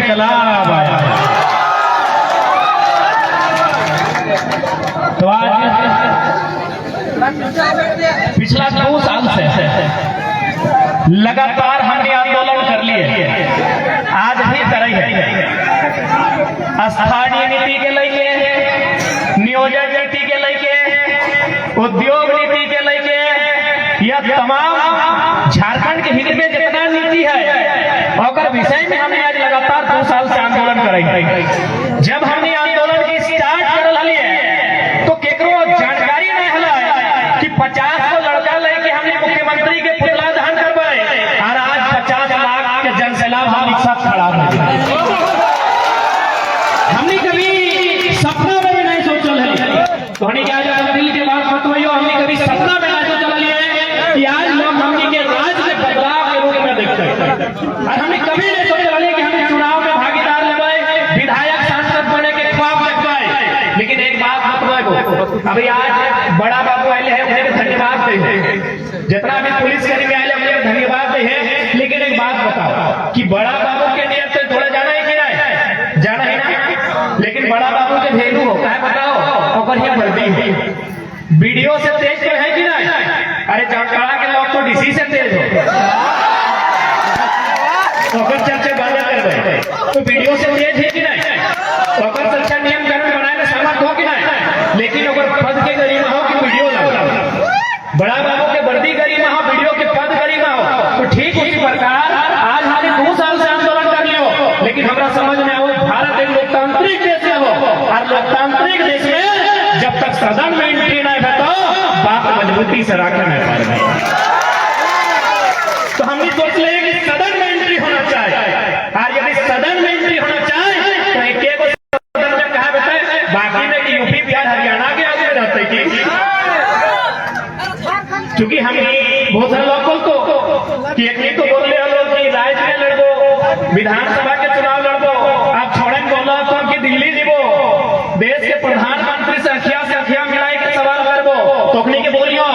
इंकलाब आया। तो आज पिछला 2 साल से लगातार हमने आंदोलन कर लिए, आज भी कर रही है। स्थानीय नीति के लेके, नियोजन नीति के लेके, उद्योग नीति के लेके, यह तमाम झारखंड के हित में जितना नीति है और विषय में हमने आज लगातार 2 साल से आंदोलन कर रही है। जब हमने आंदोलन की स्टार्ट कर रही है तो केकरो जानकारी नहीं हला कि 50 को लड़का लेके हमने मुख्यमंत्री के पुतला दहन करवाए और आज 50 लाख के जनसैलाब हम एक साथ खड़ा है। हमने कभी सपना में भी नहीं सोचल है। तो हमने क्या दिल के बात मत वही, हमने कभी सपना में नहीं सोचल है कि आज लोग हमने के राज में बदलाव के रूप में देखते हैं। और हमने कभी नहीं सोचल है कि हमें चुनाव में भागीदार लेवाए, विधायक सांसद बने के ख्वाब देखवाए। लेकिन एक बात बताओ, अभी आज बड़ा बाबू आए हैं, उन्हें धन्यवाद दे, जितना भी पुलिस कर्मी आए उन्हें धन्यवाद दे। लेकिन एक बात बताओ कि बड़ा बाबू के नियत से थोड़ा जाना है कि नहीं जाना है ना, लेकिन बड़ा बाबू के भेलू हो क्या बताओ, और ये वर्दी है वीडियो से तेज तो है कि नहीं? अरे जामताड़ा के लोग तो डीसी से तेज हो, चर्चा बाजा कर रहे तो वीडियो से तेज है कि नहीं? अच्छा नियम कानून बनाए में सहमत हो कि नहीं? लेकिन अगर पद के गरिमा हो कि वीडियो लगा, बड़ा बाबू के वर्दी गरिमा हो, वीडियो के पद गरिमा हो, तो ठीक उसी प्रकार आज हमने 2 साल से आंदोलन कर लियो। लेकिन हमारा समझ में आओ, भारत एक लोकतांत्रिक देश है वो, और लोकतांत्रिक देश में जब तक सदन में एंट्री नहीं होता बात मजबूती से रखना है। तो हमने सोच लिया कि सदन में एंट्री होना चाहिए, और यदि सदन में एंट्री होना चाहिए तो एक सदन में कहा बेटा बाकी में कि यूपी बिहार हरियाणा के आगे रहते कि क्योंकि हम बहुत सारे लोग को कि एक तो बोल रहे लोग कि राज्य में लड़बो, विधानसभा के चुनाव लड़बो, आप छोड़े बोला तो कि दिल्ली जीवो, देश के प्रधानमंत्री से अखिया मिलाई के सवाल करबो, तो के बोलियो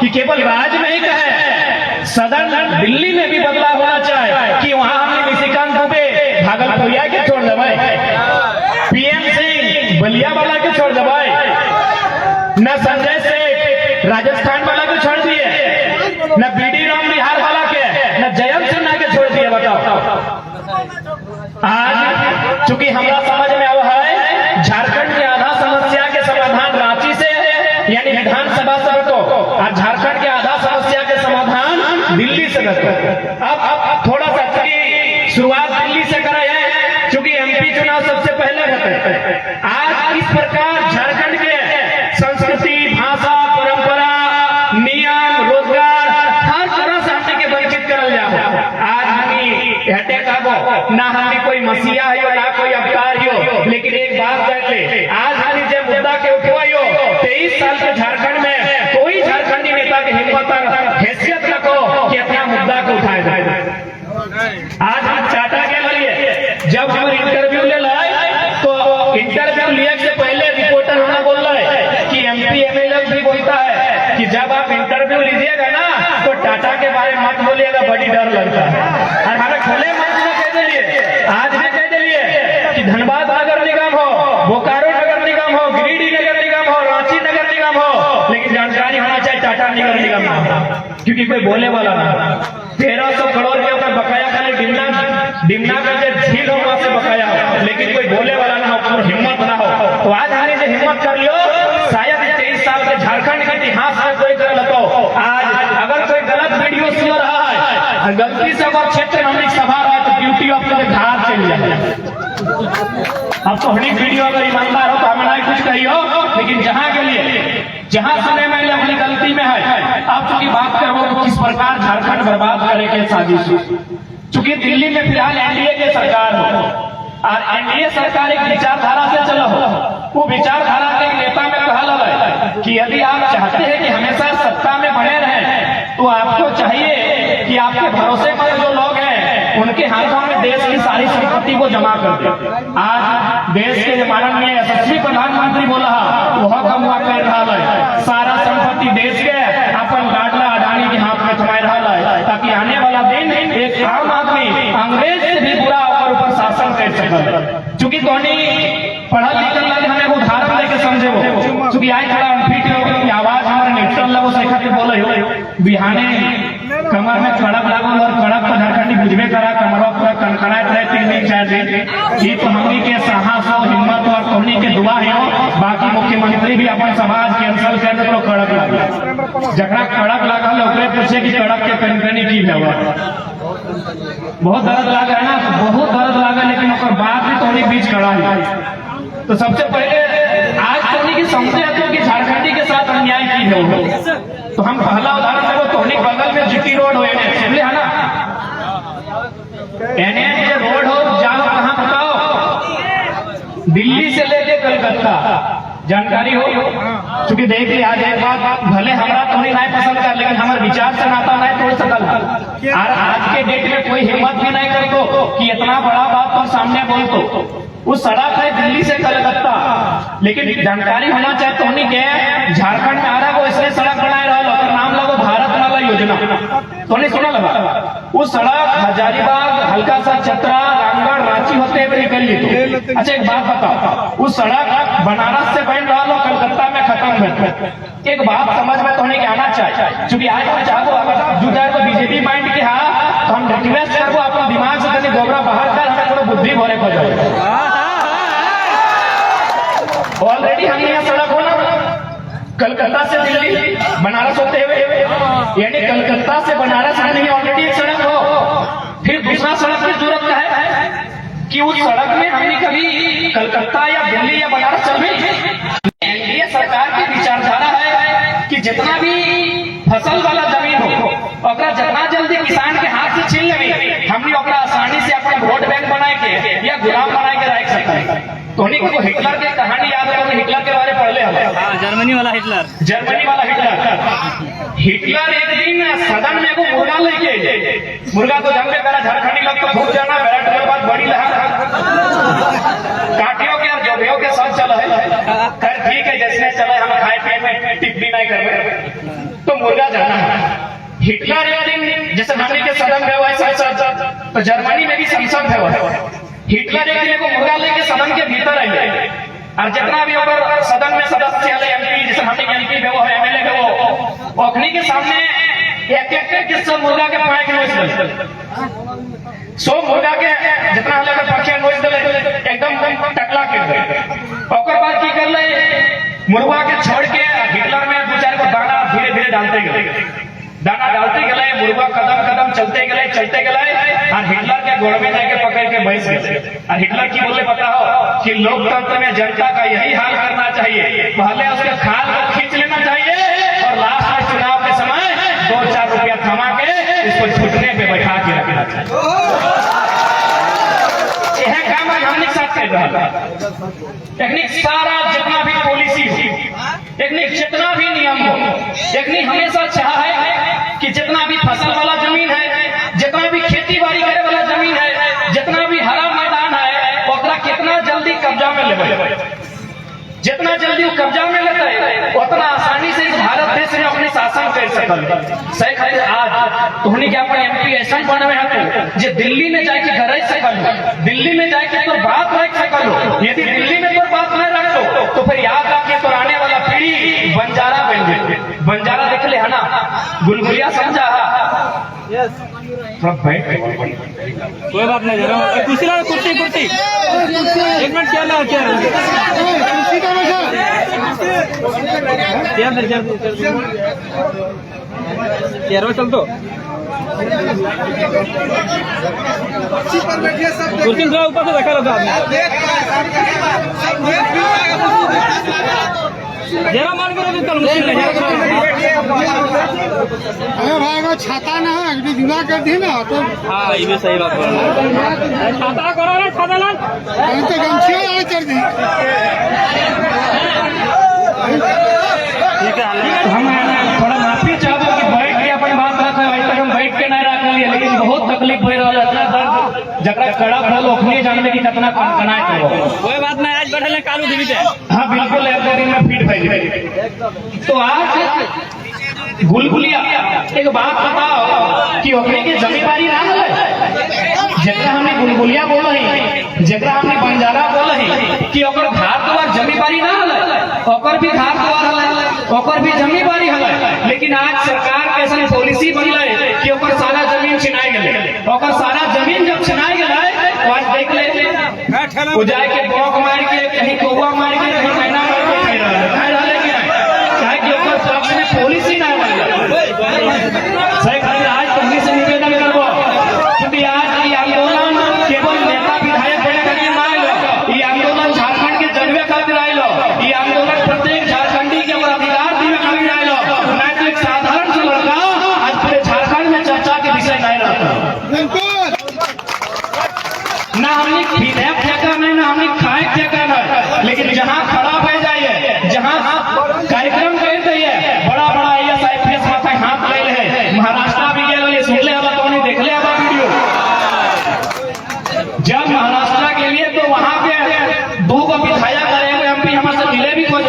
कि केवल राज्य में ही कहे सदन दिल्ली में भी बदलाव होना चाहिए कि वहां हमने निशिकांत दुबे भागलपुरिया के छोड़ देवे, पीएम सिंह बलिया वाला के छोड़ देवे, न संजय सेठ राजस्थान वाला के छोड़ दिए, न बीडी राम बिहार वाला के, न जयंत सिन्हा के छोड़ दिए। बताओ आज चूंकि हमारा समझ में आवा है झारखंड की आधा समस्या के समाधान रांची से यानी विधानसभा से तो, और झारखंड के आधा समस्या के समाधान दिल्ली से करते। अब थोड़ा सा शुरुआत दिल्ली से कराए है क्योंकि एमपी चुनाव सबसे पहले होते हैं। आज इस प्रकार झारखंड के संस्कृति, भाषा, परंपरा, नियम, रोजगार हर तरह से हमने के वंचित करल जाओ। आज हमी हटे काबो ना हमने कोई मसीहा हो ना कोई अवतार हो, लेकिन एक बात जानते आज हमने जो मुद्दा के उठवाइयो 23 साल के झारखंड में कोई झारखंडी नेता की हिम्मत और हैसियत रखो कि अपना मुद्दा को उठाए जाए। आज हम चाटा के लिए जब हम इंटरव्यू ले लाए तो इंटरव्यू लिए से पहले रिपोर्टर होना बोल रहा है कि एमपी एमएलए भी बोलता है कि जब आप इंटरव्यू लीजिएगा ना तो टाटा के बारे में मत बोलिएगा, बड़ी डर लगता है। और हमें खुले मंच में कह दिए, आज में कह दिए कि धनबाद नगर निगम हो, बोकारो नगर निगम हो, गिरिडीह नगर निगम हो, रांची नगर निगम हो, लेकिन जानकारी होना चाहिए टाटा नगर निगम ना, क्योंकि कोई बोले वाला ना। 1300 करोड़ रुपये का बकाया खाली डिमना का जो झील हो वहां से बकाया हो, लेकिन कोई बोले वाला ना हो, हिम्मत ना हो। तो आज हमने जो हिम्मत कर लियो शायद 23 साल के झारखंड के इतिहास में कोई कर लेता। आज अगर कोई गलत वीडियो सुन रहा है, गलती से अगर क्षेत्र हमने सभा रहा तो ड्यूटी ऑफ के धार चल जाए। अब तो हनी वीडियो अगर ईमानदार हो तो हमें नहीं कुछ कही हो, लेकिन जहां के लिए जहां समय में अपनी गलती में है। अब चूंकि बात करो किस प्रकार झारखंड बर्बाद करे के साजिश, चूंकि दिल्ली में फिलहाल एनडीए की सरकार हो और एनडीए सरकार एक विचारधारा से चलो, वो विचारधारा के नेता में कहा लगा कि यदि आप चाहते हैं कि हमेशा सत्ता में बने रहें तो आपको चाहिए कि आपके भरोसेमंद जो लोग हैं उनके हाथों में देश की सारी संपत्ति को जमा कर दे। आज देश के माननीय यशस्वी प्रधानमंत्री बोला वह कम हुआ कर रहा है, सारा संपत्ति देश के अपन गाडला अडानी के हाथ में थमाए रहा है, ताकि आने वाला दिन एक आम आदमी अंग्रेज से भी बुरा ऊपर शासन कर पढ़ल लिखल लगे हमें उदाहरण लेके समझे हो, चूंकि आज थोड़ा अनफिट हो की आवाज हमारे नेचुरल लगो सीखा के बोले हो, बिहाने कमर में कड़क लागल और कड़क तो झारखंडी बुझबे करा, कमरवा पूरा कनकनात रहे 3 दिन 4 दिन। ये तो हमनी के साहस और हिम्मत और तोहनी के दुआ है हो। बाकी मुख्यमंत्री भी अपन समाज कैंसल कर दे तो कड़क लगे, जकरा कड़क लागल ओकरे पूछे कि कड़क के कनकनी की व्यवहार बहुत दर्द लागे है ना, बहुत दर्द लागे, लेकिन ओकर बाद भी तोहनी बीच खड़ा है। तो सबसे पहले आज तोहनी की समझे तो कि झारखंडी के साथ अन्याय की हो, तो हम पहला उदाहरण देखो, तोहनी बगल में जीटी रोड हो है ना, एनएच रोड हो, जाओ कहाँ बताओ, दिल्ली से लेके कलकत्ता, जानकारी हो। चूंकि देख ली आज एक बात, भले हमारा तोहनी नहीं पसंद कर, लेकिन हमारे विचार से नाता नहीं तोड़ सकल। और आज के डेट में कोई हिम्मत भी नहीं करतो कि इतना बड़ा बात तुम सामने बोलतो। उस सड़क है दिल्ली से कलकत्ता, लेकिन जानकारी होना चाहिए तोहनी के झारखंड में आ रहा हो, इसलिए सड़क बनाए रहा, नाम लगो भारत माला योजना, तोहनी सुना लगा। उस सड़क हजारीबाग, हल्का सा चतरा, रामगढ़, रांची होते हुए निकल ली। अच्छा एक बात बताओ, उस सड़क बनारस से बन रहा लो, कलकत्ता में खत्म है। एक बात समझ में तोहनी के आना चाहिए, क्योंकि आज हम चाहो अगर जो जाए तो बीजेपी माइंड के हाँ, तो हम रिक्वेस्ट करबो अपन दिमाग से कहीं गोबरा बाहर कर, हमें थोड़ा बुद्धि भरे को जाए। ऑलरेडी हम यहाँ सड़क हो ना, कलकत्ता से दिल्ली, बनारस होते हुए, यानी कलकत्ता से बनारस नहीं ऑलरेडी एक सड़क हो। फिर दूसरा सड़क की जरूरत है कि उस सड़क में हमने कभी कलकत्ता या दिल्ली या बनारस चल भी। एनडीए सरकार की विचारधारा है कि जितना भी फसल वाला जमीन हो, ओकरा जितना जल्दी किसान के हाथ से छीन लेवी, हमने ओकरा आसानी से अपना वोट बैंक बनाए के या गुलाम बनाए के रख सकते हैं। तोहनी को हिटलर की कहानी याद है, तो हिटलर के बारे में पढ़ले हम, जर्मनी वाला हिटलर, हिटलर एक दिन सदन में को मुर्गा लेके, मुर्गा तो जानते करा झारखंडी लोग तो खूब जाना, बैठ के बाद बड़ी लहा काटियों के और जोबियों के साथ चला है, खैर ठीक है, जैसे चले हम खाए पिए में टिप्पणी नहीं कर, तो मुर्गा जाना है। हिटलर एक दिन जैसे हमने के सदन में हुआ है, तो जर्मनी में भी संसद है, हिटलर एक दिन को मुर्गा लेके सदन के भीतर आई, और जितना भी ऊपर सदन में सदस्य है, एमपी जैसे हमने एमपी में वो है, एमएलए में वो, अखनी के सामने एक किस्सा मुर्गा के पाए के नोच, सो मुर्गा के जितना लेकर पक्षी नोच दे एकदम टकला के गए। ओकर बाद की कर ले, मुर्गा के छोड़ के हिटलर में दो चार को दाना धीरे धीरे डालते गए, दाना डालते गए, मुर्गा कदम कदम चलते गए, और हिटलर के गोड़ में जाके पकड़ के बैठ गए। और हिटलर की बोले पता हो कि लोकतंत्र में जनता का यही हाल करना चाहिए, पहले उसके खाल को खींच लेना चाहिए और लास्ट में चुनाव के समय 2-4 रुपया थमा के इसको छुटने पे बैठा के रखना चाहिए। यह काम आज हमने साथ कर रहा, टेक्निक सारा जितना भी पॉलिसी हो, टेक्निक जितना भी नियम हो, टेक्निक हमेशा चाहा है कि जितना भी फसल वाला जमीन है, जितना भी खेती बाड़ी करे वाला जमीन है, जितना भी हरा मैदान है, ओकरा कितना जल्दी कब्जा में लेवे, जितना जल्दी वो कब्जा में लेता है उतना आसानी से इस भारत देश में अपने शासन कर सकल। सही खातिर आज तुहनी के अपन एमपी ऐसा बनवे है जे दिल्ली में जाके गरज सकल, दिल्ली में जाके तो बात रख सकल। यदि दिल्ली में तो बात नहीं रखो तो फिर याद रखिए तो आने वाला पीढ़ी बंजारा बन जाए। बंजारा देख ले है ना, गुलगुलिया समझा कोई बात नहीं, जरा कुर्सी ला, कुर्सी कुर्सी एक मिनट, क्या ला क्या चल तो कुर्सी थोड़ा ऊपर से रखा रहता जरा मान करो तो मुश्किल अरे भाई वो छाता ना है, अगली जुड़ा कर दी ना तो। हाँ ये भी सही बात है, छाता करो ना, छाता ला तो गमछिया कर दी। ठीक है, हम थोड़ा माफी चाहते कि बैठ के अपन बात रखा, अभी तक हम बैठ के नहीं रख लिए, लेकिन बहुत तकलीफ हो रहा है, दर्द जकरा कड़ा फल ओखनी जानने की कितना कनाए हो। कोई बात नहीं, आज बैठे कालू दी। हाँ बिल्कुल, एक 2 दिन में फिट भाई। तो आज गुलगुलिया एक बात बताओ कि ओकरे के जमींदारी ना है जरा हमने गुलगुलिया बोल रही जरा हमने बंजारा बोल रही कि ओकर घर द्वार जमींदारी ना है ओकर भी घर द्वार है ओकर भी जमींदारी है लेकिन आज सरकार के ऐसा पॉलिसी बनल कि ओकर सारा जमीन छिनाई गए ओकर सारा जमीन जब छिनाई गए तो आज देख ले वो जाए के बौक मार के कहीं कौआ मार के कहीं मैना मार के खाई रहा है कि नहीं चाहे कि ओकर पक्ष में पॉलिसी ना सही खातिर आज तुमने से निवेदन करबो क्योंकि आज ये आंदोलन केवल नेता विधायक बने खातिर ना आइलो ये आंदोलन झारखंड के जनवे खातिर आइलो ये आंदोलन प्रत्येक झारखंडी के अधिकार दिवे खातिर आइलो ना तो एक साधारण सा लड़का आज पूरे झारखंड में चर्चा के विषय नहीं रहता ना हमने विधेयक फेंका नहीं ना हमने खाए फेंका नहीं लेकिन जहाँ खड़ा हो जाइए जहाँ कार्यक्रम कर दिए बड़ा बड़ा IAS माथा हाथ ले है महाराष्ट्र भी गए सुन ले तो नहीं देख ले वीडियो जब महाराष्ट्र के लिए तो वहां पे 2 विधायक रहे MP हमारे मिले भी कुछ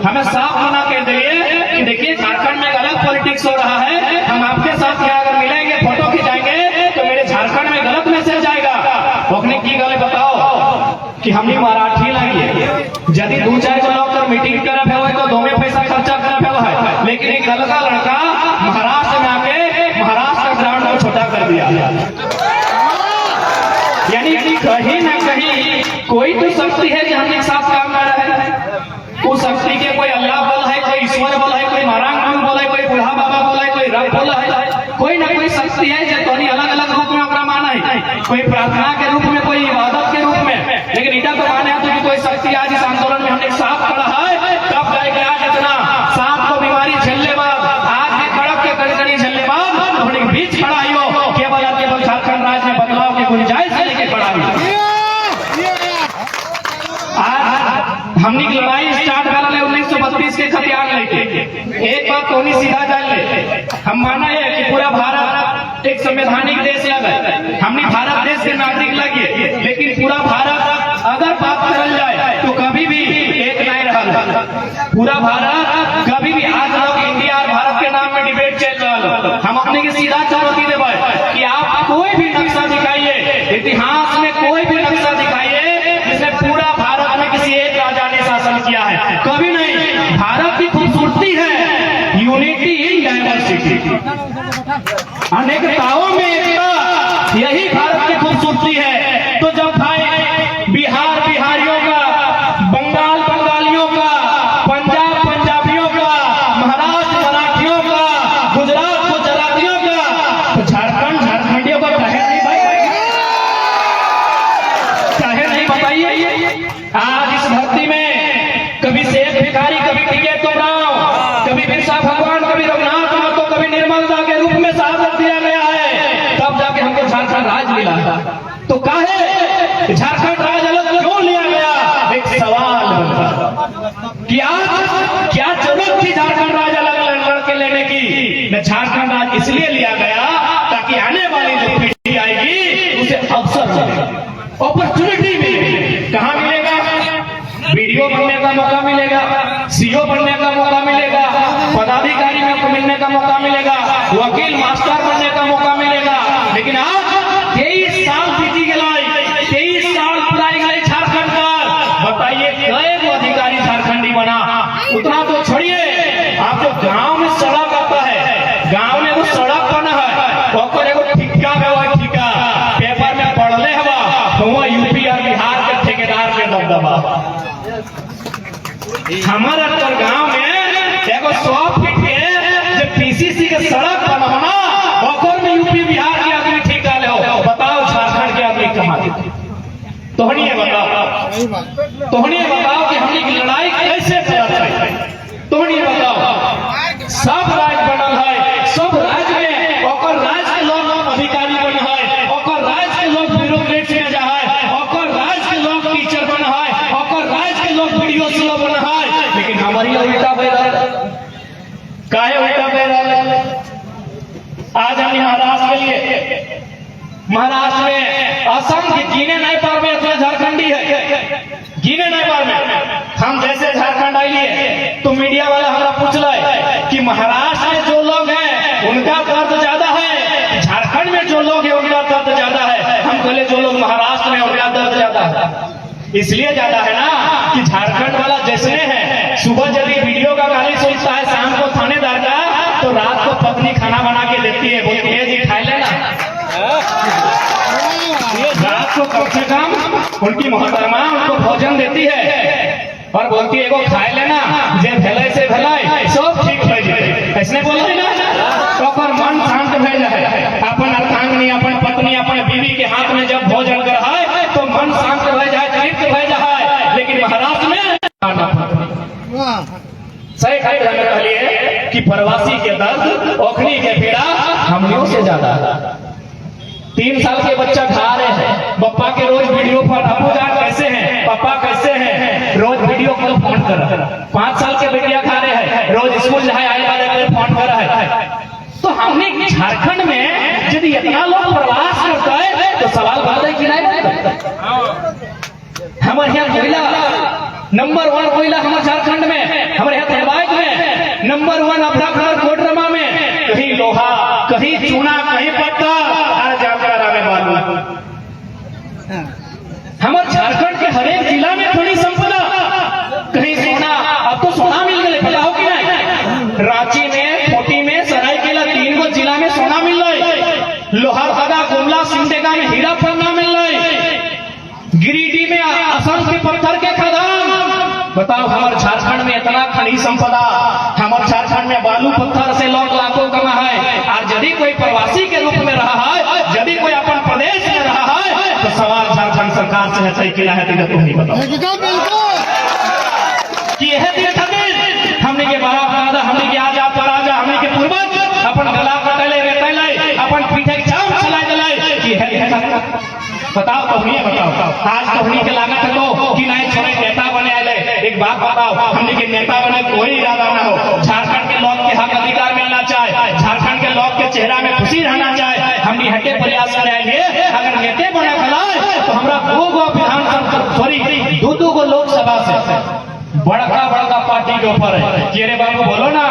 हमें साफ मना कर दिए कि देखिए झारखंड में गलत पॉलिटिक्स हो रहा है हम आपके साथ यहाँ अगर मिलेंगे फोटो खिंचाएंगे तो मेरे झारखंड में गलत मैसेज आएगा अपने की गले बताओ कि हमने मराठी लगी यदि 2-4 लोग कर मीटिंग करब है तो 2 में पैसा खर्चा करब है लेकिन एक लड़का महाराष्ट्र में आके महाराष्ट्र का ग्राउंड को छोटा कर दिया यानी कि कहीं ना कहीं कोई तो शक्ति है जो हमने साथ काम कर रहा है उस शक्ति के कोई अल्लाह बोल है कोई ईश्वर बोल है कोई महाराज बोल है कोई बूढ़ा बाबा बोल है कोई रब बोल है कोई ना कोई शक्ति है जो तो अलग अलग रूप में अपना माना है कोई प्रार्थना के रूप में कोई इबादत के रूप में लेकिन इधर तो माने तो कि कोई शक्ति आज इस आंदोलन में हमने साथ खड़ा है तब जाएगा आज इतना सांप को बीमारी झेलने बाद आज के कड़क के कड़कड़ी झेलने बाद हमने बीच खड़ा ही हो केवल झारखंड राज्य में बदलाव की गुंजाइश से लेके खड़ा हुई आज हमने की लड़ाई स्टार्ट करा ले 1932 के खतियान लेके एक बात तो नहीं सीधा जान ले हम माना है कि पूरा भारत एक संवैधानिक देश लगा हमने भारत देश के नागरिक लगे लेकिन पूरा भारत अगर बात करल जाए तो कभी भी एक नहीं रहा पूरा भारत कभी भी आज लोग इंडिया और भारत के नाम में डिबेट चल रहा हम अपने की सीधा चुनौती देवे कि आप कोई भी नक्शा दिखाइए इतिहास में कोई भी नक्शा दिखाइए जिसमें पूरा भारत में किसी एक राजा ने शासन किया है कभी नहीं भारत की खूबसूरती है यूनिटी इन डाइवर्सिटी अनेकताओं में एकता यही भारत की खूबसूरती है तो जब भाई बिहार बिहारियों का बंगाल बंगालियों का पंजाब पंजाबियों का महाराष्ट्र मराठियों का गुजरात गुजरातियों का तो झारखंड झारखंडियों का कहे नहीं भाई कहे नहीं बताइए आज इस धरती में कभी सेठ भिखारी कभी टिके तो राव कभी बिरसा भगवान कभी रघुनाथ महतो कभी निर्मल दा के रूप में शहादत दिया गया है तब जाके हमको झारखंड राज मिला तो काहे झारखंड राज अलग क्यों लिया गया एक सवाल बनता कि आज क्या जरूरत थी झारखंड राज अलग लड़के लेने की झारखंड राज इसलिए लिया गया ताकि आने वाली जो पीढ़ी आएगी उसे अवसर मिलेगा अपॉर्चुनिटी मिलेगी कहाँ मिलेगा वीडियो बनने का मौका मिलेगा CO बनने का मौका मिलेगा पदाधिकारी में मिलने का मौका मिलेगा वकील मास्टर बनने का मौका मिलेगा लेकिन आज 23 साल बीती गई 23 साल पुराई गई झारखंड पर बताइए कई अधिकारी झारखंडी बना उतना तो छोड़िए आप जो गांव में सड़क आता है गांव में वो सड़क बना है और एगो ठिका ठिका पेपर में पढ़ले हवा तो यूपी और बिहार के ठेकेदार के दबदबा हमारा तर गांव में एगो 100 फीट के जो PCC के सड़क बनाना ओकर में यूपी बिहार के आदमी ठेका ले हो बताओ झारखंड के आदमी कहाँ तोहनिए बताओ कि हमने की लड़ाई कैसे तोहनिए बताओ सब राज्य बनल है सब राज्य में ओकर राज्य के लोग अधिकारी बन है ओकर राज्य के लोग ब्यूरोक्रेट में जा है ओकर राज्य के लोग टीचर बन है ओकर राज्य के लोग PDO बन है लेकिन हमारी उल्टा बह रहा काहे उल्टा बह रहा आज हम महाराष्ट्र के लिए महाराष्ट्र में असंख्य गिने नहीं पार में अपना झारखंडी है गिने नहीं पार में हम जैसे झारखंड आइए तो मीडिया वाला हमारा पूछ रहा है कि महाराष्ट्र में जो बोले जो लोग महाराष्ट्र में उनका दर्द ज्यादा है, इसलिए ज्यादा है ना कि झारखंड वाला जैसे है, सुबह यदि वीडियो का गाली सुनता है, शाम को थानेदार का, तो रात को पत्नी खाना बना के देती है, बोलती है जी खाई लेना। रात को कम से कम उनकी मोहतरमा उनको भोजन देती है और बोलती है वो खाए लेना, जे भलाई से भलाई सब ठीक हो जाए, ऐसने बोलते ना, तो ओकर मन शांत भय जाए। अपन अर्धांगिनी, अपन पत्नी, अपन बीवी के हाथ में जब भोजन कर है तो मन शांत भय जाए, तृप्त भय जाए। लेकिन महाराष्ट्र में सही कहलिए कि प्रवासी के दर्द, ओखनी के पीड़ा हमनियों से ज्यादा है। 3 साल के बच्चा खा रहे हैं, पप्पा के रोज वीडियो पर, अबू जान कैसे हैं, पापा कैसे हैं, रोज वीडियो कॉल फोन कर रहा है। 5 साल के बेटिया खा रहे हैं, रोज स्कूल जाए आए वाले फोन कर रहा है। तो हमने झारखंड में यदि इतना लोग प्रवास करता है तो सवाल बात है कि नहीं, हमारे यहाँ कोयला नंबर 1 कोयला हमारे झारखंड में, हमारे यहाँ धनबाद में नंबर 1, अभराखंड कोडरमा में कहीं लोहा, कहीं चूना, कहीं पत्थर, हर जानकारा में बालू। हमारे झारखंड के हर एक जिला में खनिज संपदा, कहीं सोना, अब तो सोना मिल गए, पता हो कि नहीं, रांची में, खूंटी में, सरायकेला 3 गो जिला में सोना मिल रही, लोहारदगा, गुमला, सिमडेगा में हीरा पन्ना मिल रही, गिरिडीह में असंख्य पत्थर के खदान। बताओ हमारे झारखंड में इतना खनिज संपदा, हमारे झारखंड में बालू पत्थर से लोग लाखों कमा है। और यदि कोई प्रवासी के रूप में रहा है, यदि कोई अपन प्रदेश में रहा है, तो सवाल झारखंड सरकार से है, सही किला है, तुम नहीं बताओ कि यह हमने के बाबा दादा, हमने के आजा पराजा, हमने के पूर्वज अपन गला कटले रेतले, अपन पीठे चाम चला जलाए कि है। बताओ कहानी, बताओ आज कहानी के लागत है कि नहीं छोड़े नेता बने आए। एक बात बताओ, हमने के नेता बने कोई इरादा ना हो, झारखंड के लोग के हक अधिकार मिलना चाहे, झारखंड के लोग के चेहरा में खुशी रहना चाहे, हमने हटे प्रयास करेंगे। अगर नेता बने खिलाए तो हमारा 2 गो विधानसभा, सॉरी 2 गो लोकसभा से बड़का बड़का पार्टी के ऊपर है कि अरे बाबू बोलो ना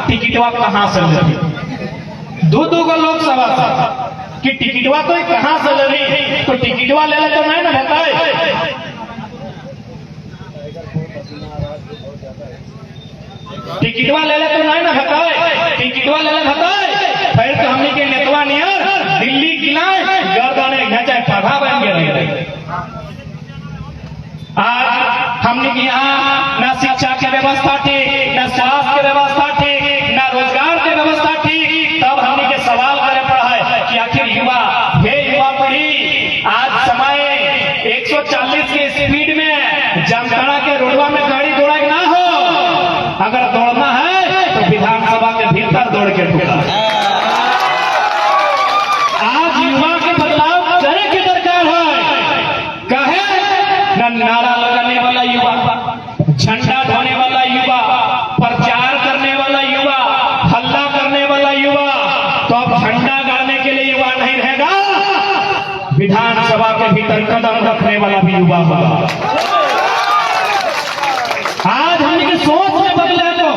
टिकटवा कहाँ से लेती, 2 गो लोकसभा से कि टिकटवा तो कहाँ से लेनी, तो टिकटवा ले तो नहीं ना रहता है, टिकटवा ले तो नहीं ना रहता है, टिकटवा ले रहता है। फिर तो हमने के नेतवा नियर दिल्ली किला गर्दने घचा पढ़ा बन गए। आज हमने के यहाँ न शिक्षा की व्यवस्था ठीक, न स्वास्थ्य की व्यवस्था ठीक, न रोजगार की व्यवस्था ठीक, तब हमने के सवाल करे पड़ा है कि आखिर युवा, हे युवा पीढ़ी, आज समय 140 की स्पीड में जामताड़ा के रोडवा में गाड़ी दौड़ा ना हो, अगर दौड़ना है तो विधानसभा के भीतर दौड़ के ढूंढा। आज युवा के बदलाव करे की दरकार है, कहे न नारा लगाने वाला युवा, झंडा ढोने वाला युवा, प्रचार करने वाला युवा, हल्ला करने वाला युवा, तो अब झंडा गाड़ने के लिए युवा नहीं रहेगा, विधानसभा के भीतर कदम रखने वाला भी युवा होगा। आज हमने सोच में बदले तो,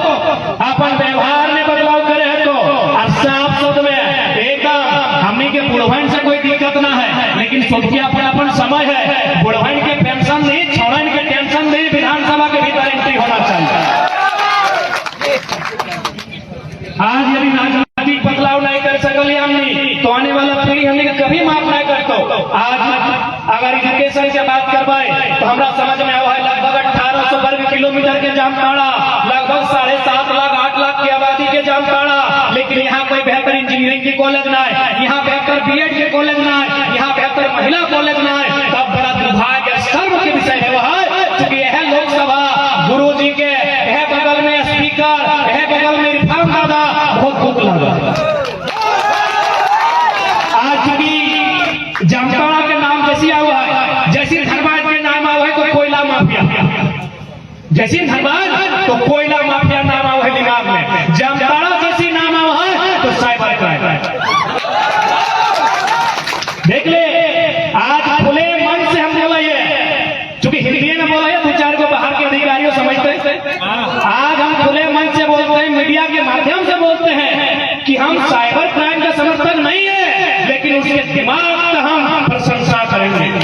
अपन व्यवहार में बदलाव करे तो, और साफ शब्द में एकदम हमने के बुढ़वन से कोई दिक्कत ना है, लेकिन सबके अपन समय है, बुढ़वन के पेंशन नहीं, छोड़न के टेंशन नहीं, विधानसभा के भीतर एंट्री होना चाहिए। आज यदि राजनीतिक बदलाव नहीं कर सकल हमने, तो आने वाला पीढ़ी हमने कभी माफ नहीं करतो। आज अगर एजुकेशन की बात करवाए तो हमारा समझ में आवा है, लगभग 1800 वर्ग किलोमीटर के जामताड़ा, लगभग 7.5 लाख 8 लाख की आबादी के जामताड़ा, लेकिन यहाँ कोई बेहतर इंजीनियरिंग की कॉलेज ना है, यहाँ बेहतर बीएड के कॉलेज ना है, यहाँ बेहतर महिला कॉलेज ना है। तब बड़ा दुर्भाग्य सर्व के विषय है वह, क्योंकि यह लोकसभा गुरु जी के यह बगल में स्पीकर, यह बगल में इरफान दादा, बहुत दुख लगा। आज की जामताड़ा के नाम जैसी हुआ है, जैसी धनबाद के नाम हुआ है तो कोयला माफिया, जैसी धनबाद तो कोयला माफिया नाम हुआ है दिमाग में, जामताड़ा जैसी नाम हुआ है तो साइबर क्राइम। देख ले, आज खुले मन से हम बोला है, चूंकि हिंदी में बोला है, 2-4 को बाहर के अधिकारियों समझते हैं, आज हम खुले मन से बोलते हैं, मीडिया के माध्यम से बोलते हैं कि हम साइबर क्राइम का समर्थक नहीं है, लेकिन उसके दिमाग का हम प्रशंसा करेंगे।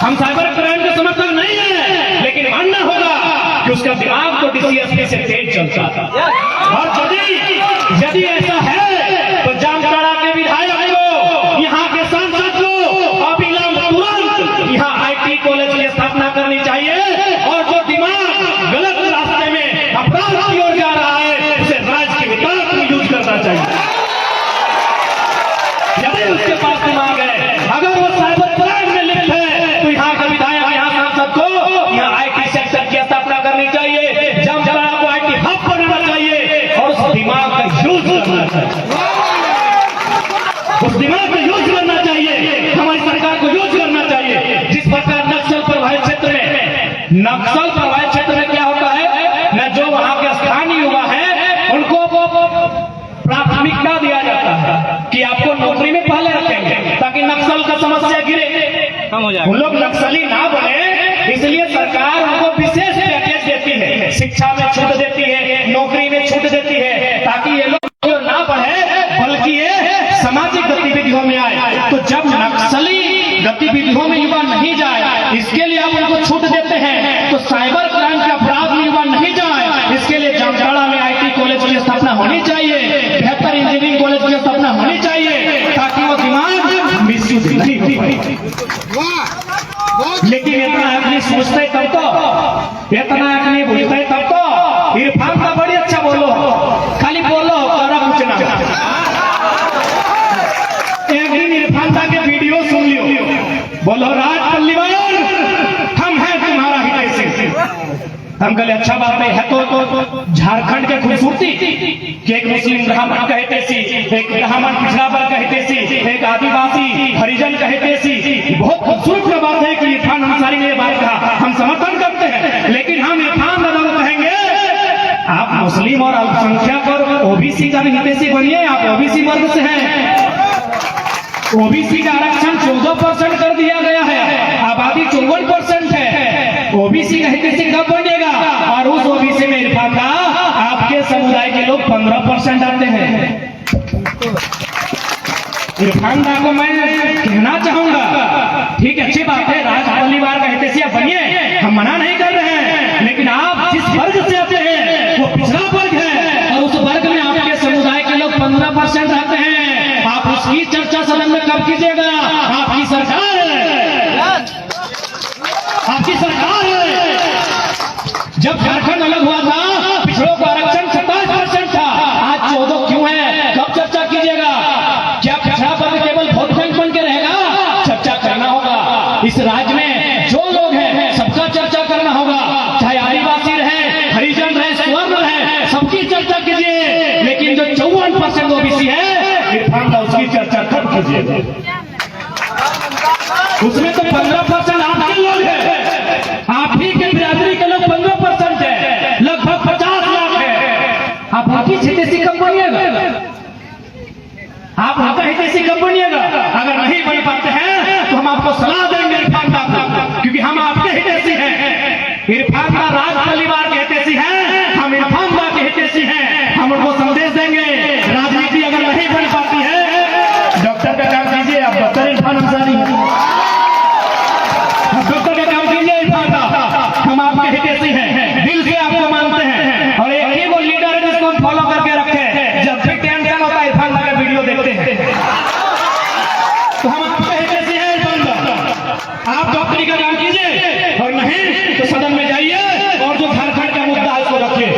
हम साइबर क्राइम के समर्थक नहीं है, लेकिन मानना होगा कि उसका दिमाग तो डीसीएसपी से तेज चलता था। और यदि ऐसा है तो जामताड़ा के विधायक को, यहाँ के सांसद को अविलंब तुरंत यहाँ आईटी कॉलेज की स्थापना करनी चाहिए, और जो दिमाग गलत रास्ते में अपराध की ओर जा रहा है उसे राज्य के विकास में यूज करना चाहिए। यदि उसके पास दिमाग है, अगर वो साइबर क्राइम में लिप्त है, तो यहाँ के विधायक, यहाँ सांसद को यहाँ आईटी सेक्टर की स्थापना करनी चाहिए, जामताड़ा को आईटी हब बनाना चाहिए, और उस दिमाग का यूज करना चाहिए। उस दिमाग का यूज करना चाहिए, हमारी सरकार को यूज करना चाहिए। जिस प्रकार नक्सल प्रभावित क्षेत्र में क्या होता है न, जो वहां के स्थानीय युवा है उनको प्राथमिकता दिया जाता है कि आपको नौकरी में पहले रखेंगे ताकि नक्सल का समस्या गिरे, कम हो जाए। उन लोग नक्सली ना बने, इसलिए सरकार उनको विशेष पैकेज देती है, शिक्षा में छूट देती है, नौकरी में छूट देती है, ताकि ये लोग ना बढ़े बल्कि ये सामाजिक गतिविधियों में आए। तो जब नक्सली गतिविधियों में युवा नहीं जाए, इसके लिए आप उनको छूट देते हैं, तो साइबर क्राइम के अपराध में युवा नहीं जाए, इसके लिए जामताड़ा में आईटी कॉलेज की स्थापना होनी चाहिए, बेहतर इंजीनियरिंग कॉलेज की स्थापना होनी चाहिए, ताकि वो दिमाग मिसयूज नहीं हो। लेकिन इतना आदमी सोचते तब तो, इतना आदमी बुझते तब तो। इरफान का बड़ी अच्छा बोलो, खाली बोलो और कुछ ना। एक दिन इरफान का के वीडियो सुन लियो, बोलो राज पल्लीवाल हम हैं तुम्हारा हितैषी। हम कहले अच्छा बात है तो झारखंड के खूबसूरती कि एक मुस्लिम ब्राह्मण का हितैषी, एक ब्राह्मण पिछड़ा वर्ग का हितैषी, एक आदिवासी हरिजन का हितैषी। बहुत खूबसूरत बात है कि इरफान अंसारी ने ये बात कहा, हम समर्थन करते हैं। लेकिन हम इरफान दादा को कहेंगे, आप मुस्लिम और अल्पसंख्यक और ओबीसी का भी हितैषी बनिए, आप ओबीसी वर्ग से हैं। ओबीसी का आरक्षण 14% कर दिया गया है, आबादी 54% है। ओबीसी का हितैषी कब बनेगा? और उस ओबीसी में इरफान का आपके समुदाय के लोग 15% आते हैं। इरफान दा को मैं कहना चाहूंगा, ठीक है अच्छी बात है, राज परिवार का हितैषी बनिए, हम मना नहीं कर रहे हैं, लेकिन आप जिस वर्ग से आते हैं वो पिछड़ा वर्ग है, और उस वर्ग में आपके समुदाय के लोग 15% आते हैं। आप उसकी चर्चा सदन में कब कीजिएगा? आपकी सरकार है, आपकी सरकार है। जब झारखंड अलग हुआ था, पिछड़ों का आरक्षण 27% था, आज 14 क्यों है? कब चर्चा कीजिएगा? क्या पिछड़ा वर्ग केवल वोट बैंक बन के रहेगा? चर्चा करना होगा। इस राज्य में जो लोग हैं सबका चर्चा करना होगा, चाहे आदिवासी रहे, हरिजन रहे, स्वर्ण रहे, सबकी चर्चा कीजिए। लेकिन जो 54% ओबीसी है, इरफान का उसकी चर्चा कब कीजिएगा? उसमें तो 15% आपके लोग हैं, आप ही के बिरादरी के लोग 15% है, लगभग 50 लाख है। आप उनकी हितैषी कब बनिएगा? आप उनका हितैषी कब बनिएगा? अगर नहीं बन पाते हैं तो हम आपको सलाह देंगे इरफान का, क्योंकि हम आपके हितैषी हैं। इरफान का राज परिवार के हितैषी हैं, हम इरफान दा के हितैषी हैं। हम उनको संदेश देंगे, राजनीति अगर नहीं बन पाती है, डॉक्टर का काम कीजिए, आप डॉक्टर इरफान अंसारी, डॉक्टर का काम कीजिए इरफान दा, हम आपके हितैषी हैं, दिल से आपको मानते हैं। और एक ही वो लीडर है जिसको हम फॉलो करके रखे, जब भी टेंशन होता है इरफान दा का वीडियो देखते हैं, तो हम आपके हितैषी हैं इरफान दा। आप डॉक्टरी का काम कीजिए, और नहीं तो सदन में जाइए और जो झारखंड का मुद्दा है उसको रखिए,